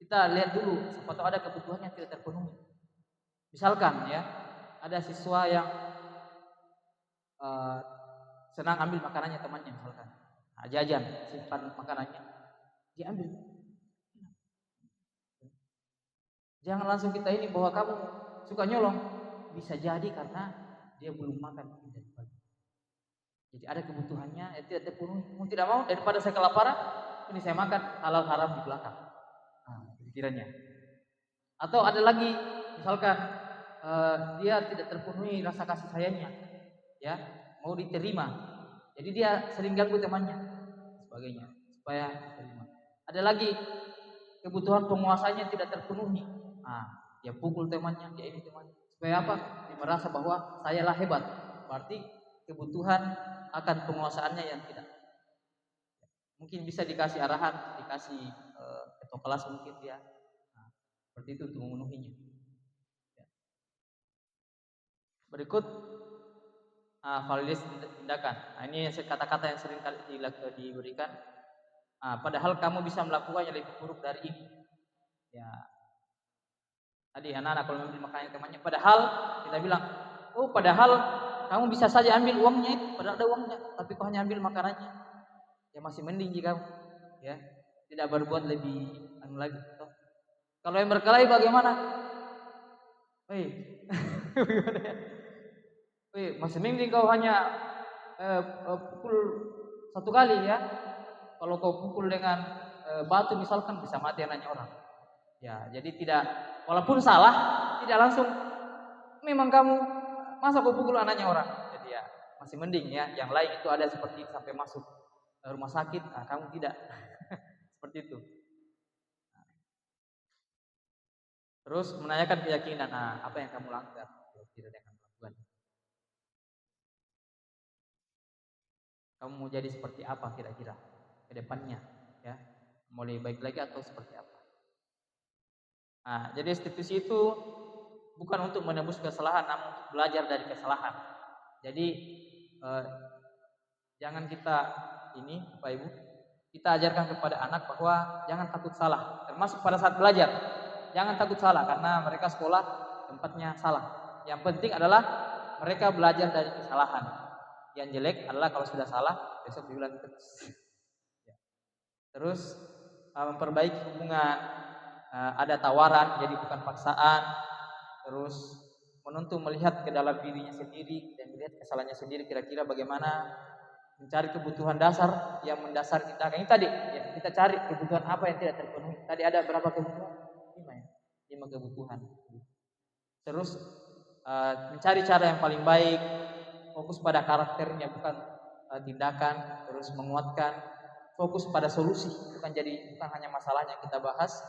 kita lihat dulu siapa tahu ada kebutuhan yang tidak terpenuhi. Misalkan ya, ada siswa yang senang ambil makanannya temannya misalkan. Jajan, simpan makanannya, diambil. Jangan langsung kita ini bahwa kamu suka nyolong. Bisa jadi karena dia belum makan dari pagi. Jadi ada kebutuhannya, itu tidak terpenuhi. Mau tidak mau daripada saya kelaparan, ini saya makan halal haram di belakang. Pikirannya. Atau ada lagi, misalkan dia tidak terpenuhi rasa kasih sayangnya, ya mau diterima. Jadi dia sering ganggu temannya, sebagainya, supaya diterima. Ada lagi kebutuhan penguasanya tidak terpenuhi. Dia pukul temannya, dia ini temannya. Supaya apa? Dia merasa bahwa saya lah hebat. Berarti kebutuhan akan penguasaannya yang tidak. Mungkin bisa dikasih arahan, dikasih ketua kelas mungkin dia. Seperti itu untuk memenuhinya. Berikut validasi tindakan. Ini kata-kata yang sering kali diberikan. Padahal kamu bisa melakukannya lebih buruk dari ini. Ya. Tadi anak-anak kalau membeli makanan temannya, padahal kita bilang, padahal kamu bisa saja ambil uangnya itu, padahal ada uangnya, tapi kau hanya ambil makanannya. Ya masih mending jika ya tidak berbuat lebih lagi. Kalau yang berkelahi bagaimana? Masih mending kau hanya pukul satu kali ya. Kalau kau pukul dengan batu misalkan bisa mati anaknya orang. Ya, jadi tidak, walaupun salah, tidak langsung memang kamu masa kau pukul anaknya orang. Jadi ya masih mending ya. Yang lain itu ada seperti sampai masuk rumah sakit, kamu tidak. Seperti itu. Terus menanyakan keyakinan, apa yang kamu langgar? Tidak yang kamu lakukan. Kamu mau jadi seperti apa kira-kira ke depannya, ya? Mau lebih baik lagi atau seperti apa? Jadi institusi itu bukan untuk menebus kesalahan, namun untuk belajar dari kesalahan. Jadi jangan kita ini, Bapak Ibu, kita ajarkan kepada anak bahwa jangan takut salah, termasuk pada saat belajar. Jangan takut salah karena mereka sekolah tempatnya salah. Yang penting adalah mereka belajar dari kesalahan. Yang jelek adalah kalau sudah salah besok diulangi terus. Terus memperbaiki hubungan, ada tawaran jadi bukan paksaan. Terus menuntut melihat ke dalam dirinya sendiri dan melihat kesalahannya sendiri kira-kira bagaimana, mencari kebutuhan dasar yang mendasari tindakan. Ini tadi ya, kita cari kebutuhan apa yang tidak terpenuhi. Tadi ada berapa kebutuhan? 5 kebutuhan. Terus mencari cara yang paling baik, fokus pada karakternya bukan tindakan. Terus menguatkan, fokus pada solusi bukan hanya masalahnya kita bahas.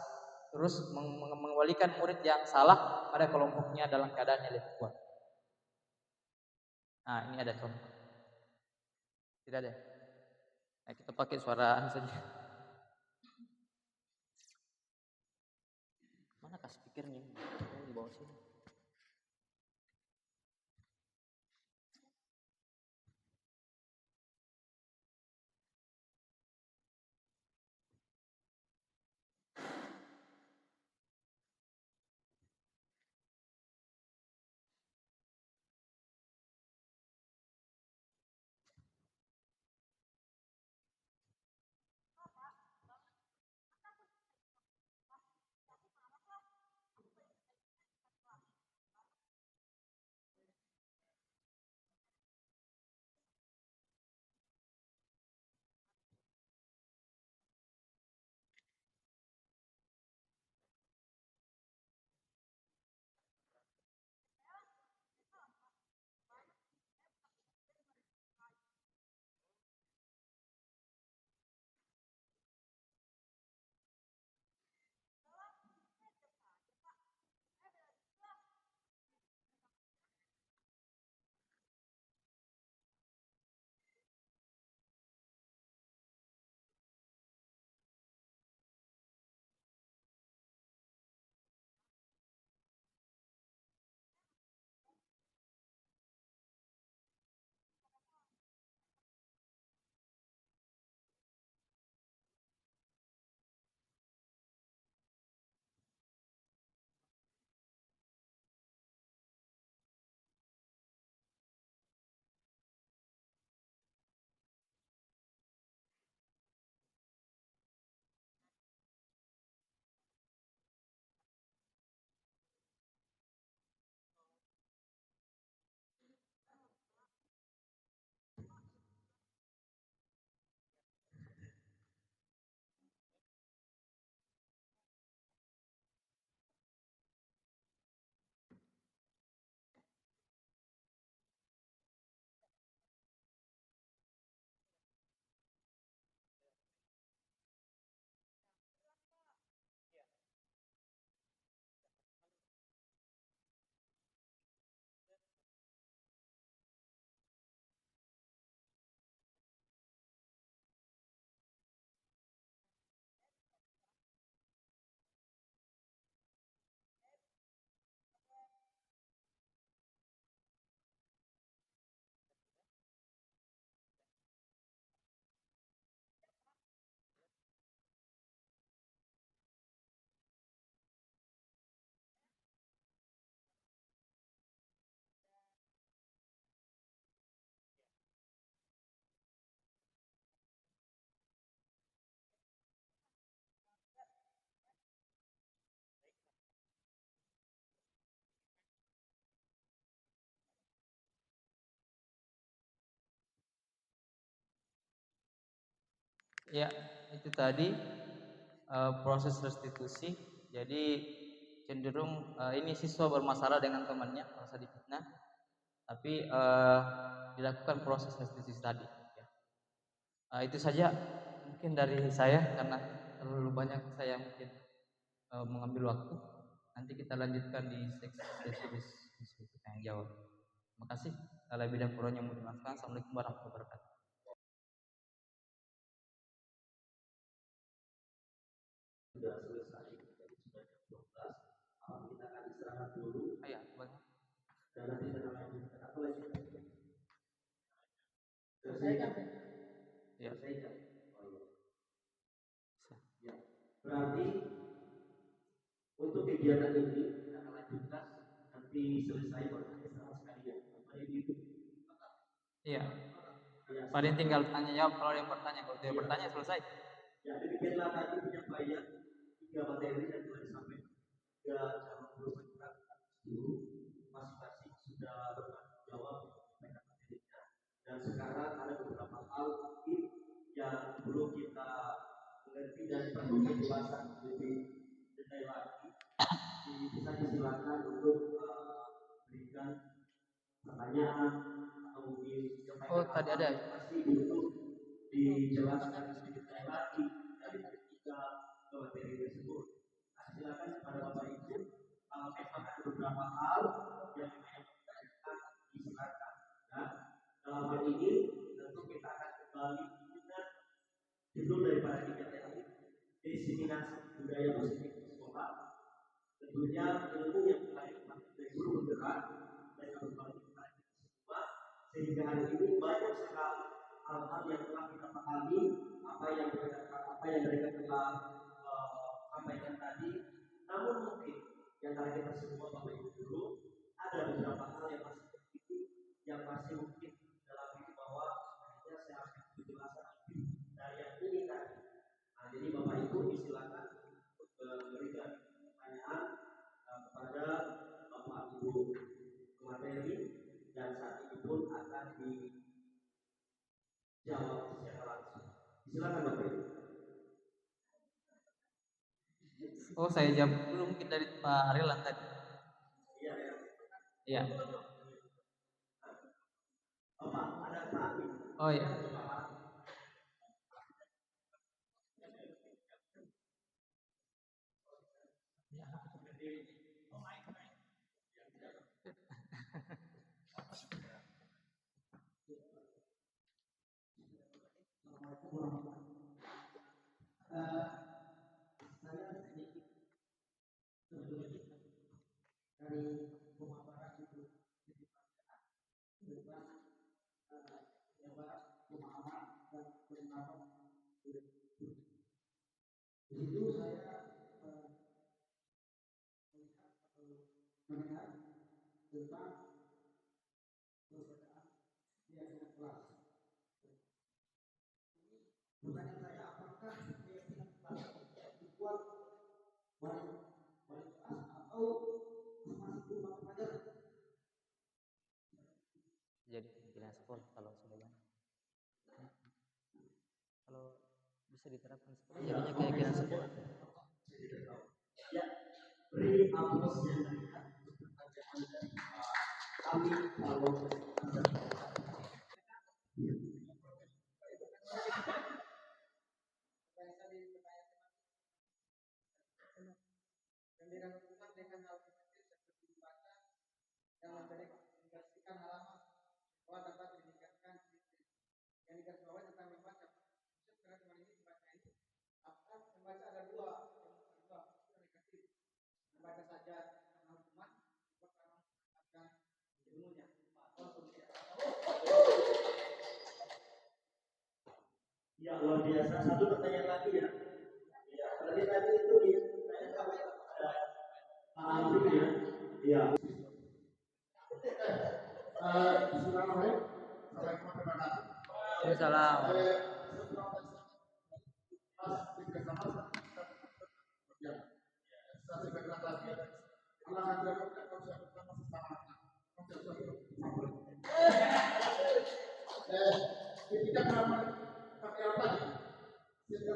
Terus mengembalikan murid yang salah pada kelompoknya dalam keadaan yang lebih kuat. Ini ada contoh. Tidak ada. Kita pakai suara saja. Mana kas speakernya? Di bawah sini. Ya, itu tadi proses restitusi. Jadi cenderung ini siswa bermasalah dengan temannya, merasa difitnah, tapi dilakukan proses restitusi tadi. Ya. Itu saja mungkin dari saya karena terlalu banyak saya mungkin mengambil waktu. Nanti kita lanjutkan di sesi diskusi yang jawab. Terima kasih. Kalau bidang kurangnya mohon dimaafkan. Assalamualaikum warahmatullahi wabarakatuh. Sudah selesai, jadi sudah jam 12. Kita akan istirahat dulu. Ya, bang. Dan nanti kita lanjutkan apa lagi? Selesai. Ya. Selesai. Oh, iya. Ya. Berarti untuk kegiatan ini kita akan lanjutkan nanti selesai baru kita istirahat sekalian. Apa itu? Iya. Paling tinggal tanya jawab kalau ada yang bertanya. Kalau tidak bertanya selesai. Ya, demikianlah tadi penyampaian 3 materi yang telah disampaikan. 3 calon guru pendidikan dulu masing-masing sudah bertanggung jawab menyampaikan materinya. Dan sekarang ada beberapa hal mungkin yang belum kita mengerti dan perlu penjelasan lebih detail lagi. Bisa disilakan untuk berikan pertanyaan atau mungkin tadi ada masih untuk dijelaskan lebih detail lagi dari ketiga materi tersebut. Silakan kepada Bapak Ibu, kalau memang ada beberapa hal yang ingin ditanyakan, disilakan. Nah, dalam hal ini tentu kita akan kembali dengan judul daripada kegiatan ini, diseminasi budaya positif di sekolah. Tentunya ilmu yang telah dipakai dari guru bergerak dan berbagi kepada kita semua, sehingga hari ini banyak sekali hal-hal yang telah kita pahami, apa yang mereka telah sampaikan tadi. Namun mungkin di antara kita semua Bapak Ibu guru ada beberapa hal yang masih begitu, yang masih mungkin dalam diri bahwa sebenarnya saya harus penjelasan lebih dari yang ini tadi. Nah, jadi Bapak Ibu disilakan untuk memberikan pertanyaan kepada Bapak Ibu materi dan saat ini pun akan dijawab secara langsung. Silakan Bapak Ibu. Oh, saya jawab dulu mungkin dari Pak Arilan tadi. Iya. Iya. Bapak, ada Pak. Oh iya. Dari pemaparan itu tentang pemahaman dan penerapan di situ saya melihat atau mendengar tentang perbedaan keyakinan kelas. Pertanyaan saya, apakah keyakinan kelas dibuat wali kelas atau masih guru mata pelajaran? Jadi keyakinan sekolah kalau sudah banyak. Kalau bisa diterapkan sekolah, jadinya keyakinan sekolah. Ya, beri aplaus yang meriah untuk pertanyaan dari kami calon peserta. yang diragukan dengan alternatif seperti dibaca yang mengindikasikan halaman bahwa dapat meningkatkan yang digarisbawahi tentang membaca. Maksud kali ini membaca ini akan membaca ada dua negatif, membaca saja karena hukuman, karena mendapatkan ilmunya. Ya, luar biasa. Satu pertanyaan lagi ya. Ya, berarti tadi itu saya tahu ada Pak Andri ya. Iya. Bismillahirrahmanirrahim. Assalamualaikum warahmatullahi wabarakatuh. Waalaikumsalam.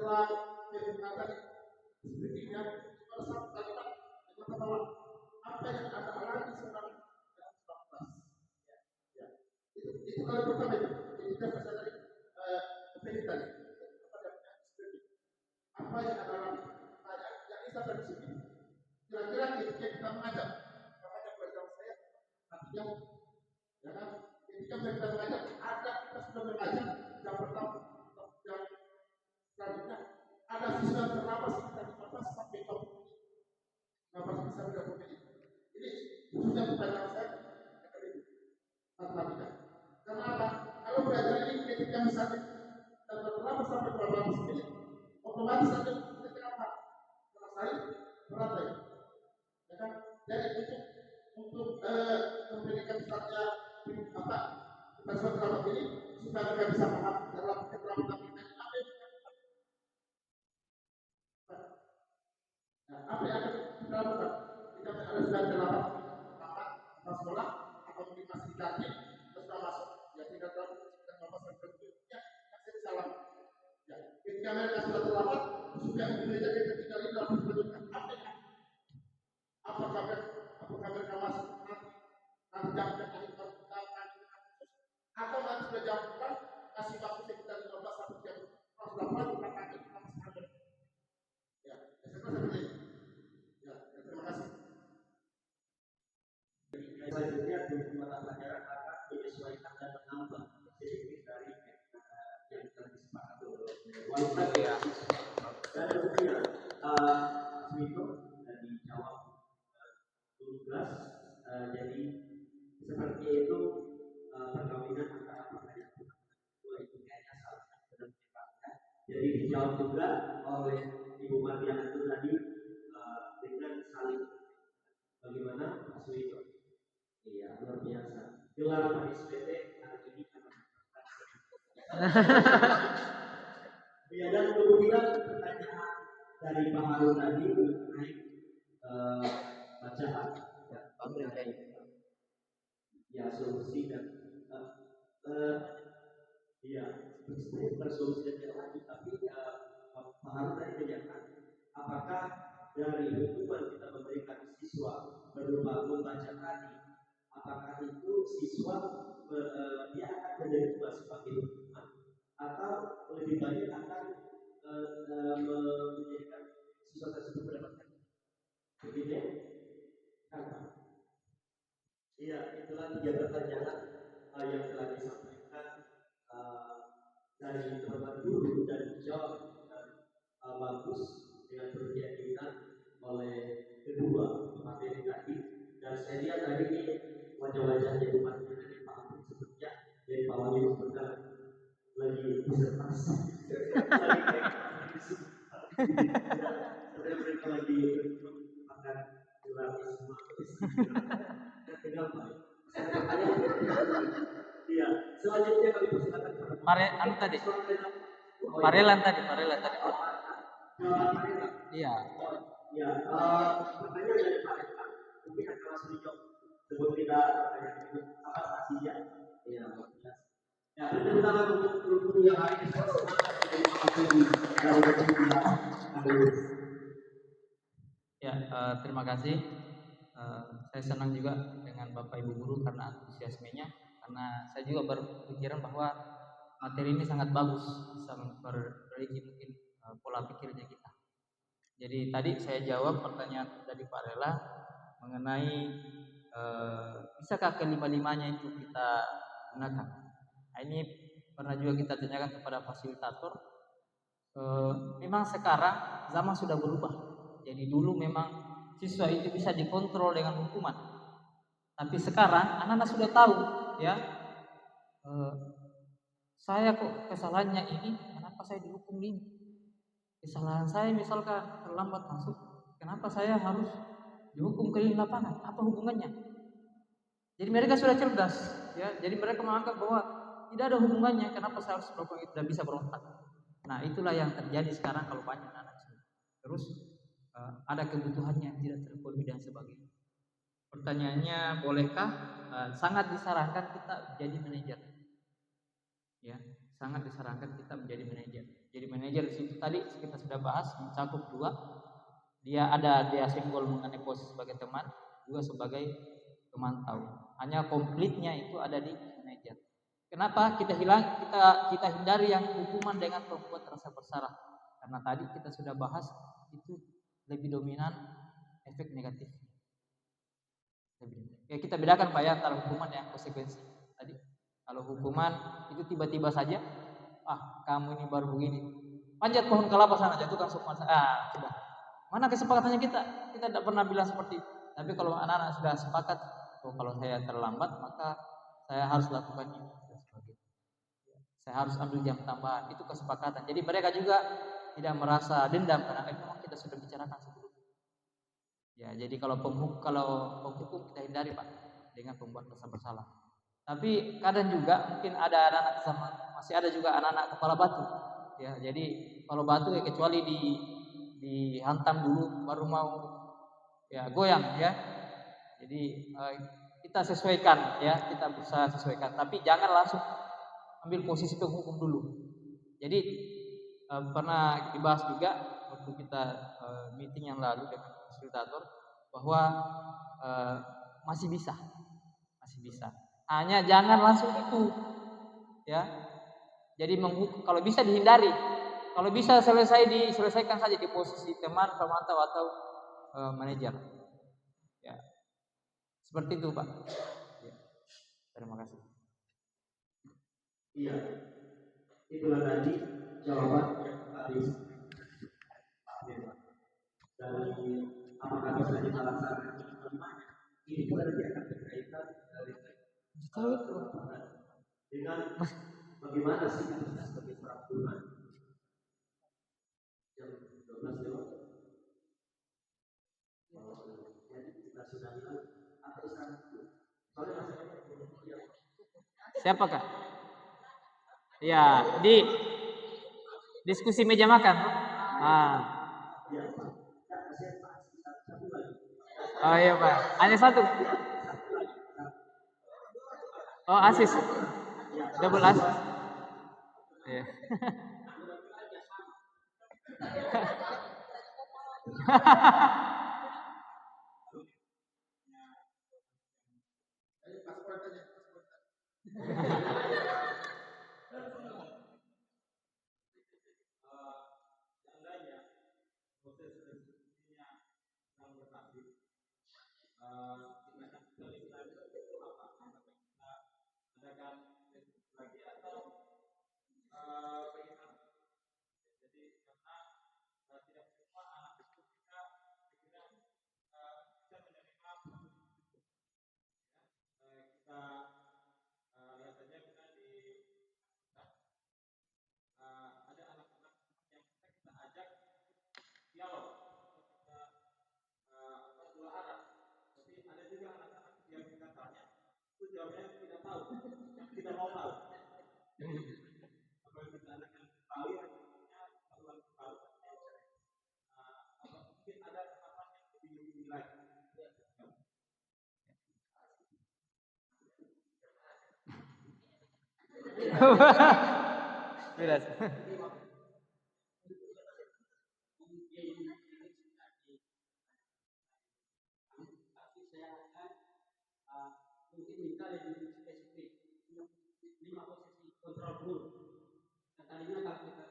setelah tadi speakingnya pada satu kalimat yang pertama, apa yang Anda alami sekarang dalam 19. Ya. Itu kali pertama itu. Jadi kita bahasa dari opini tadi. Apa yang Anda alami? Nah, yang bisa dari sini. Kira-kira ketika kita mengajar, namanya pelajaran saya, artinya, ya kan? Ketika kita mengajar, ada kita sudah mengajar yang pertama, yang selanjutnya ada siswa yang bernapas dari 15 sampai 20 menit. Napas bisa 30 menit. Ini khususnya pertanyaan saya matematika. Karena apa? Kalau belajar ini ketika misalnya dan bernapas sampai 12 menit, otomatis saja kita apa? Selesai berantai. Ya kan? Jadi untuk memberikan saja apa? Kita selama ini supaya mereka bisa paham dalam keterampilan kita apa yang apa yang akan kita lakukan? Kita harus belajar apa sekolah atau mungkin masih di kantin sudah masuk ya tinggal terlambat dan bapak sampai ya kasih salam ya ketika mereka sudah terlambat supaya gereja kita tinggal di dalam selanjutnya apakah mereka masuk nanti jam akhir atau nanti sudah jam 4 kasih waktu sekitar 15 sampai jam 8 kita kaget kita masih ada ya saya seperti ini ya terima kasih. Selanjutnya untuk mata pelajaran akan menyesuaikan dan menambah sedikit dari yang telah disepakati oleh kualitas ya. Dan kemudian Smito dijawab tugas jadi seperti itu perkawinan antara pasangan dua itu kayaknya salah satu dan penyebabnya. Jadi dijawab juga oleh Ibu Mardiana itu tadi dengan saling bagaimana Pak Suwito. Iya, luar biasa. Gelar Pak SPT hari ini ya, dan kemudian pertanyaan dari Pak Harun tadi mengenai bacaan ya solusi dan ya bersolusi dan lanjut tapi Pak Harun tadi menyatakan apakah dari hukuman kita memberikan siswa berupa membaca tadi apakah itu siswa dia akan menerima sebagai hukuman atau lebih banyak akan menjadikan siswa tersebut mendapatkan begitu ya? Iya, itulah 3 pertanyaan yang telah disampaikan dari teman guru dan dijawab bagus dengan berkeyakinan oleh kedua materi tadi dan saya lihat tadi ini wajah-wajahnya umatnya dari Pak Amin sepertinya dari Pak Wali sebentar lagi disertasi sebenarnya mereka lagi akan gelar semua iya selanjutnya kami persilakan Parelan tadi iya ya pertanyaan dari Parelan mungkin akan langsung dijawab sebelum kita pertanyaan itu apa saksinya ya ya pertama untuk guru yang hari ini saya ya terima kasih saya senang juga dengan Bapak Ibu guru karena antusiasmenya karena saya juga berpikiran bahwa materi ini sangat bagus bisa memperbaiki mungkin pola pikirnya kita. Jadi tadi saya jawab pertanyaan dari Pak Rela mengenai bisakah kelima-limanya itu kita gunakan. Nah, ini pernah juga kita tanyakan kepada fasilitator. Memang sekarang zaman sudah berubah. Jadi dulu memang siswa itu bisa dikontrol dengan hukuman. Tapi sekarang anak-anak sudah tahu, ya. Saya kok kesalahannya ini, kenapa saya dihukum ini? Kesalahan saya misalkan terlambat masuk, kenapa saya harus dihukum keliling lapangan? Apa hubungannya? Jadi mereka sudah cerdas, ya. Jadi mereka menganggap bahwa tidak ada hubungannya. Kenapa saya harus melakukan itu? Tidak bisa berontak. Nah, itulah yang terjadi sekarang kalau banyak anak terus ada kebutuhannya yang tidak terpenuhi dan sebagainya. Pertanyaannya, bolehkah? Sangat disarankan kita menjadi manajer. Ya, sangat disarankan kita menjadi manajer. Jadi manajer di situ tadi kita sudah bahas mencakup dua. Dia simbol mengenai posisi sebagai teman, juga sebagai pemantau. Hanya komplitnya itu ada di manajer. Kenapa kita hindari yang hukuman dengan membuat rasa bersalah? Karena tadi kita sudah bahas itu lebih dominan efek negatif. Ya kita bedakan Pak ya antara hukuman dan konsekuensi. Tadi kalau hukuman itu tiba-tiba saja, kamu ini baru begini, panjat pohon kelapa sana, jatuhkan sukma. Sudah. Mana kesepakatannya kita? Kita tidak pernah bilang seperti itu. Tapi kalau anak-anak sudah sepakat, kalau saya terlambat maka saya harus lakukan ini. Saya harus ambil jam tambahan. Itu kesepakatan. Jadi mereka juga tidak merasa dendam karena memang kita sudah bicarakan sebelumnya. Ya, jadi kalau penghukum kita hindari Pak dengan pembuat rasa bersalah. Tapi kadang juga mungkin ada anak-anak masih ada juga anak-anak kepala batu. Ya, jadi kalau batu ya kecuali dihantam dulu baru mau ya goyang ya. Jadi kita sesuaikan ya, kita berusaha sesuaikan. Tapi jangan langsung ambil posisi penghukum dulu. Jadi pernah dibahas juga waktu kita meeting yang lalu dengan fasilitator bahwa masih bisa. Hanya jangan langsung itu, ya. Jadi kalau bisa dihindari, kalau bisa diselesaikan saja di posisi teman, pemantau atau manajer. Ya, seperti itu Pak. Ya. Terima kasih. Iya, itulah tadi jawaban yang habis. Dari apakah bisa dilaksanakan ini pun nanti akan berkaitan dengan bagaimana sih kita sebagai seorang Tuhan yang 12 lewat. Jadi kita sudah bilang atau sekarang soalnya masalahnya Siapa Kak? Ya, di diskusi meja makan. Oh iya Pak, hanya satu. Oh asis, double asis. Iya. Beres. Mungkin minta lebih spesifik 5 posisi kontrol guru. Tadinya kalau kita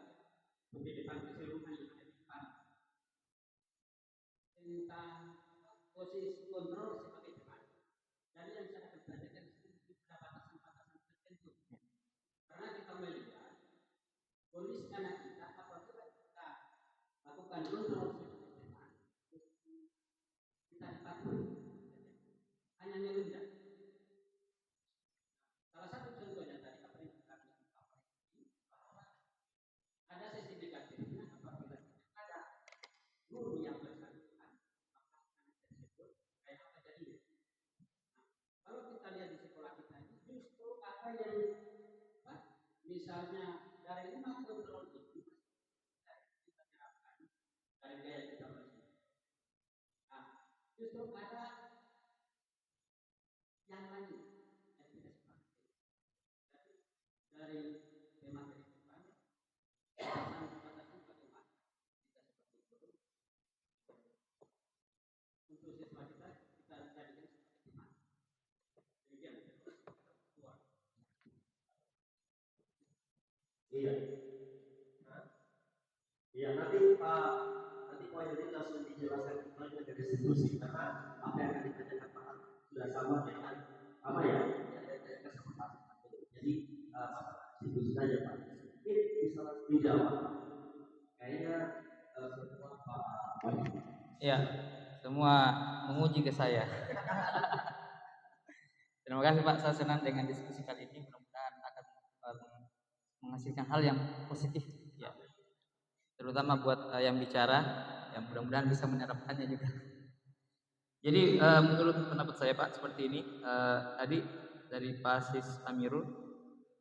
pendidikan keseluruhan yang ada di depan tentang posisi kontrol sebagai teman. Jadi yang saya akan belajarkan di sini ada batasan-batasan tertentu. Karena kita melihat kondisi anak kita apabila kita lakukan kontrol sebagai teman, kita dipatuhi hanya rendah. Salah satu contohnya tadi apa yang kita bahwa ada sisi negatifnya apabila ada guru yang bersangkutan maka tersebut kayak apa jadinya. Kalau kita lihat di sekolah kita ini justru apa yang misalnya dari 5 kontrol itu kita terapkan dari gaya kita masing. Justru ada yang lain yang tidak seperti dari tema kehidupan Iya. Iya, nanti poin ini langsung dijelaskan kembali dari restitusi karena apa yang akan ditanyakan Pak sudah sama dengan apa ya? Jadi restitusi saja Pak. Ini bisa dijawab. Kayaknya semua Pak. Ya, semua menguji ke saya. Terima kasih Pak, saya senang dengan diskusi kali ini. Mudah-mudahan akan menghasilkan hal yang positif, ya. Terutama buat yang bicara, yang mudah-mudahan bisa menerapkannya juga. Jadi menurut pendapat saya Pak seperti ini, tadi dari Pak Sis Amirul,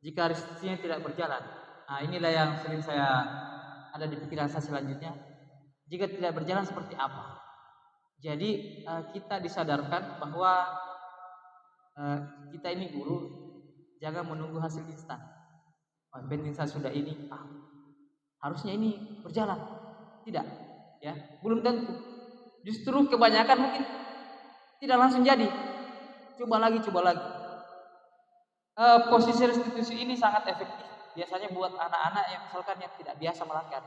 jika restitusinya tidak berjalan, nah inilah yang sering saya ada di pikiran saya selanjutnya. Jika tidak berjalan seperti apa? Jadi kita disadarkan bahwa kita ini guru, jangan menunggu hasil instan. Penting saya sudah ini, harusnya ini berjalan. Tidak, ya, belum tentu. Justru kebanyakan mungkin tidak langsung jadi. Coba lagi. Posisi restitusi ini sangat efektif. Biasanya buat anak-anak yang misalkan yang tidak biasa melanggar.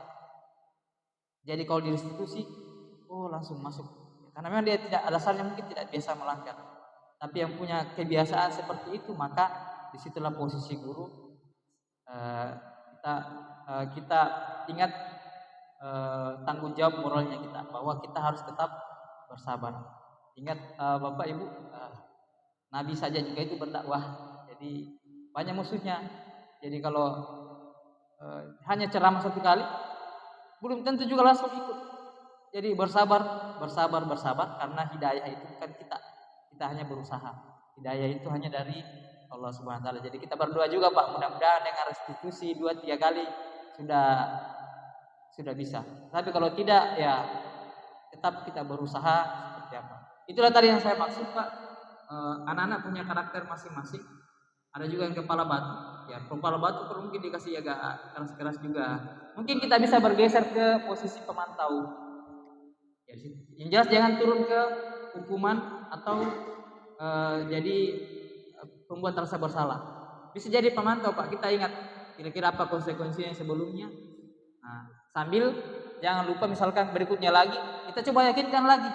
Jadi kalau di restitusi, langsung masuk. Karena memang dia tidak, dasarnya mungkin tidak biasa melanggar. Tapi yang punya kebiasaan seperti itu, maka disitulah posisi guru. Kita ingat tanggung jawab moralnya kita, bahwa kita harus tetap bersabar. Ingat Bapak Ibu, Nabi saja juga itu berdakwah. Jadi banyak musuhnya. Jadi kalau hanya ceramah satu kali, belum tentu juga langsung ikut. Jadi bersabar karena hidayah itu bukan kita hanya berusaha. Hidayah itu hanya dari Allah Subhanahu wa taala. Jadi kita berdoa juga Pak, mudah-mudahan dengan restitusi 2-3 kali sudah bisa. Tapi kalau tidak, ya tetap kita berusaha seperti apa. Itulah tadi yang saya maksud Pak. Anak-anak punya karakter masing-masing. Ada juga yang kepala batu. Ya, kepala batu perlu mungkin dikasih agak keras-keras juga. Mungkin kita bisa bergeser ke posisi pemantau. Ya, yang jelas jangan turun ke hukuman atau jadi pembuat rasa bersalah. Bisa jadi pemantau Pak. Kita ingat kira-kira apa konsekuensinya sebelumnya. Nah, sambil jangan lupa misalkan berikutnya lagi kita coba yakinkan lagi.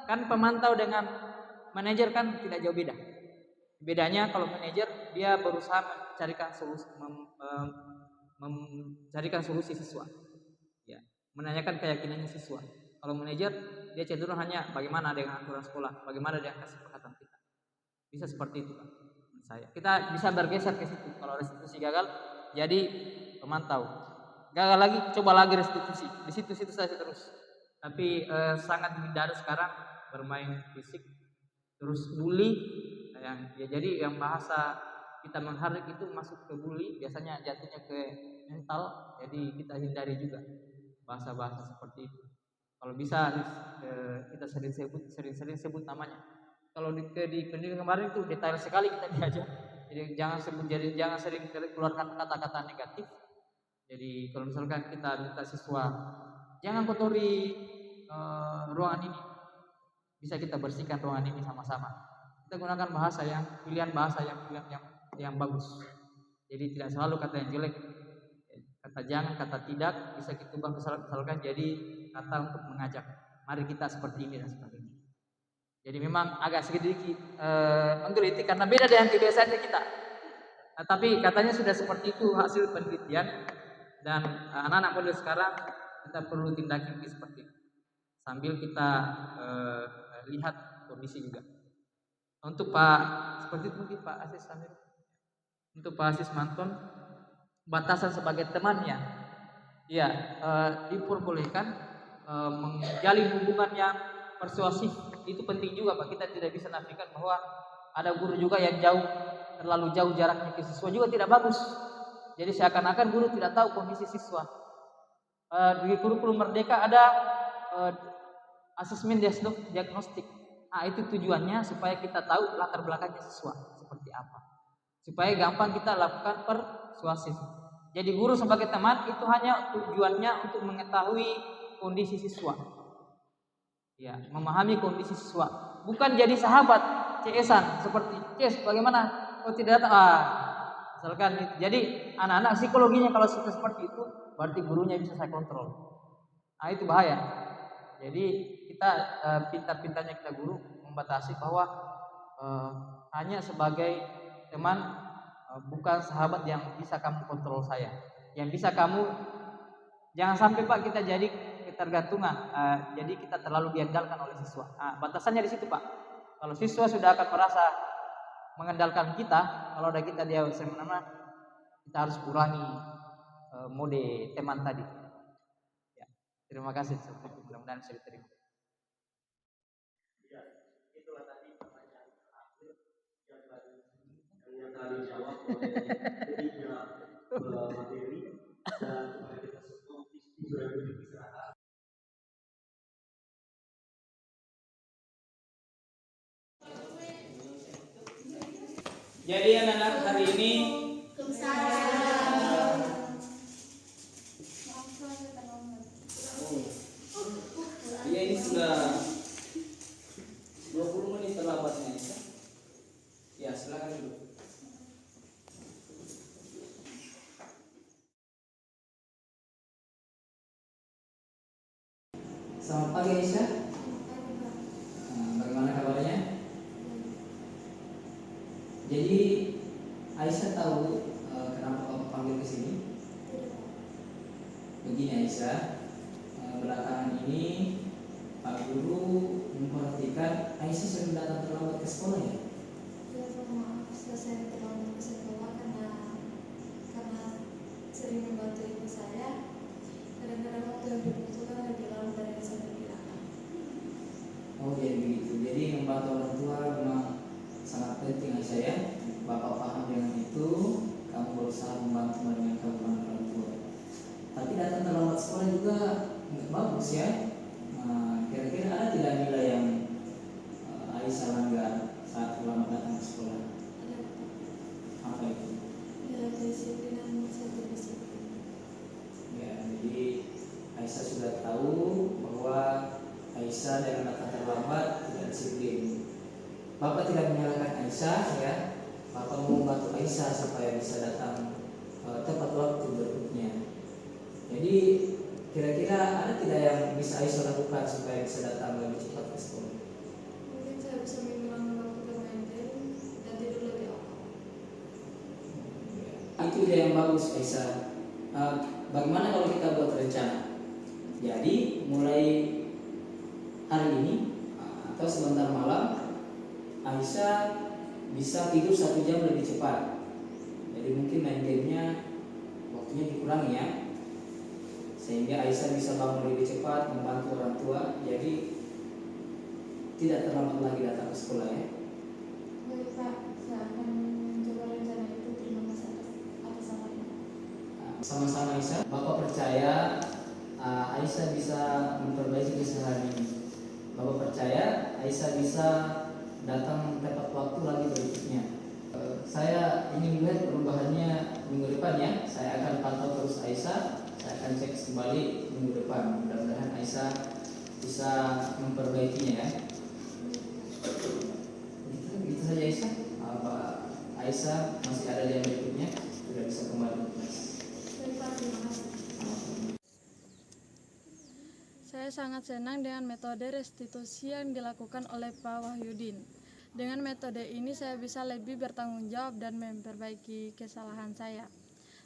Kan pemantau dengan manajer kan tidak jauh beda. Bedanya kalau manajer dia berusaha mencarikan solusi siswa. Ya, menanyakan keyakinannya siswa. Kalau manajer dia cenderung hanya bagaimana dengan aturan sekolah, bagaimana dengan kesepakatan kita. Bisa seperti itu Pak. Saya. Kita bisa bergeser ke situ. Kalau restitusi gagal, jadi pemantau. Gagal lagi, coba lagi restitusi. Di situ saja terus. Tapi sangat dihindari sekarang bermain fisik, terus bully. Jadi yang bahasa kita menghardik itu masuk ke bully, biasanya jatuhnya ke mental. Jadi kita hindari juga bahasa-bahasa seperti itu. Kalau bisa kita sering sebut namanya. Kalau di pendidikan kemarin itu detail sekali kita diajar. Jadi jangan sering keluarkan kata-kata negatif. Jadi kalau misalkan kita minta siswa jangan kotori ruangan ini, bisa kita bersihkan ruangan ini sama-sama. Kita gunakan pilihan bahasa yang bagus. Jadi tidak selalu kata yang jelek. Kata jangan, kata tidak bisa kita ubah misalkan jadi kata untuk mengajak. Mari kita seperti ini dan sebagainya. Jadi memang agak sedikit menggelitik karena beda dengan kebiasaannya kita. Nah, tapi katanya sudah seperti itu hasil penelitian dan anak-anak muda sekarang kita perlu tindakan seperti itu. Sambil kita lihat kondisi juga. Untuk Pak seperti itu mungkin Pak Asis Samir. Untuk Pak Asis Manton batasan sebagai temannya, ya diperbolehkan menjalin hubungan yang persuasif. Itu penting juga Pak. Kita tidak bisa nafikan bahwa ada guru juga yang terlalu jauh jaraknya ke siswa juga tidak bagus. Jadi seakan-akan guru tidak tahu kondisi siswa. Di kurikulum Merdeka ada asesmen diagnostik. Nah, itu tujuannya supaya kita tahu latar belakangnya siswa seperti apa. Supaya gampang kita lakukan persuasif. Jadi guru sebagai teman itu hanya tujuannya untuk mengetahui kondisi siswa. Ya, memahami kondisi siswa. Bukan jadi sahabat CS-an seperti CS bagaimana? Oh tidak datang. Misalkan gitu. Jadi anak-anak psikologinya kalau sudah seperti itu, berarti gurunya bisa saya kontrol. Nah itu bahaya. Jadi kita pintar-pintarnya kita guru membatasi bahwa hanya sebagai teman, bukan sahabat yang bisa kamu kontrol saya. Yang bisa kamu, jangan sampai Pak kita jadi ketergantungan. Jadi kita terlalu diandalkan oleh siswa. Batasannya di situ Pak. Kalau siswa sudah akan merasa mengandalkan kita, kalau ada kita dia semena-mena, kita harus kurangi mode teman tadi. Ya, terima kasih. Mudah-mudahan bisa diterima. Ya, itulah tadi pertanyaan terakhir yang tadi dijawab oleh ketiga materi, dan supaya kita semua bisa beristirahat. Jadi anak-anak hari ini ya ini sudah 20 menit terlambatnya ya. Ya silakan dulu. Selamat pagi Aisyah. Bagaimana kabarnya? Jadi Aisyah tahu kenapa Bapak panggil ke sini? Begini Aisyah, belakangan ini Pak Guru memperhatikan Aisyah sering datang terlambat ke sekolah ya? Ya, maaf, saya terlambat ke sekolah karena sering membantu ibu saya. Kadang-kadang waktu yang dibutuhkan lebih lama dari yang saya perkirakan. Oh jadi begitu. Jadi membantu orang tua memang sangat penting Aisyah ya. Bapak paham dengan itu, kamu berusaha membantu meringankan beban orang tua. Tapi datang terlambat sekolah juga nggak bagus ya. Kira-kira ada tidak nilai yang Aisyah langgar saat terlambat datang ke sekolah? Apa itu? Ya, disiplin dan saya disiplin. Ya, jadi Aisyah sudah tahu bahwa Aisyah dengan datang terlambat tidak disiplin. Bapak tidak menyalahkan Aisyah ya. Bapak mau membantu Aisyah supaya bisa datang tepat waktu berikutnya. Jadi kira-kira ada tidak yang bisa Aisyah lakukan supaya bisa datang lebih cepat ke sekolah? Mungkin saya bisa mengurangi waktu bermain game dan tidur lebih awal. Itu dia yang bagus Aisyah. Bagaimana kalau kita buat rencana? Jadi mulai hari ini atau sebentar malam Aisyah bisa tidur 1 jam lebih cepat. Jadi mungkin main gamenya waktunya dikurangi ya, sehingga Aisyah bisa bangun lebih cepat, membantu orang tua. Jadi tidak terlambat lagi datang ke sekolah ya. Baik Pak, saya akan mencoba rencana itu. Terima kasih atas sarannya. Sama-sama Aisyah. Bapak percaya Aisyah bisa memperbaiki kesalahan ini. Bapak percaya Aisyah bisa datang tepat waktu lagi berikutnya. Saya ingin melihat perubahannya minggu depan ya. Saya akan pantau terus Aisyah. Saya akan cek kembali minggu depan. Mudah-mudahan Aisyah bisa memperbaikinya ya. Itu saja Aisyah. Aisyah masih ada yang berikutnya, sudah bisa kembali. Terima kasih. Saya sangat senang dengan metode restitusi yang dilakukan oleh Pak Wahyudin. Dengan metode ini saya bisa lebih bertanggung jawab dan memperbaiki kesalahan saya.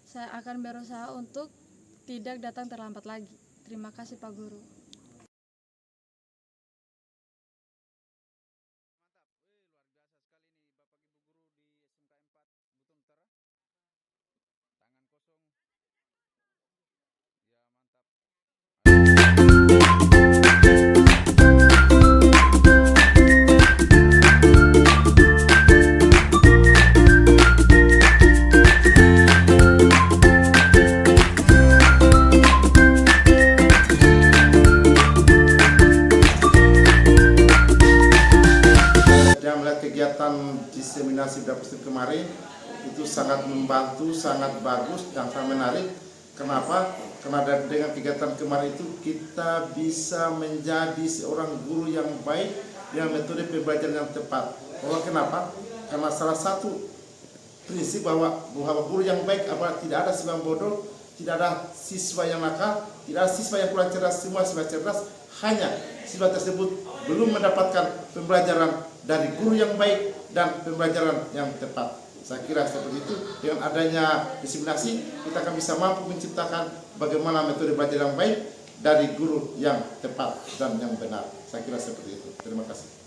Saya akan berusaha untuk tidak datang terlambat lagi. Terima kasih Pak Guru. Kegiatan diseminasi Dapur kemarin itu sangat membantu, sangat bagus dan sangat menarik. Kenapa? Karena dengan kegiatan kemarin itu kita bisa menjadi seorang guru yang baik dengan metode pembelajaran yang tepat. Bahwa kenapa? Karena salah satu prinsip bahwa guru yang baik, tidak ada siswa yang bodoh, tidak ada siswa yang nakal, tidak ada siswa yang kurang cerdas, semua siswa cerdas. Hanya siswa tersebut belum mendapatkan pembelajaran dari guru yang baik dan pembelajaran yang tepat. Saya kira seperti itu. Dengan adanya diseminasi, kita akan bisa mampu menciptakan bagaimana metode belajar yang baik dari guru yang tepat dan yang benar. Saya kira seperti itu. Terima kasih.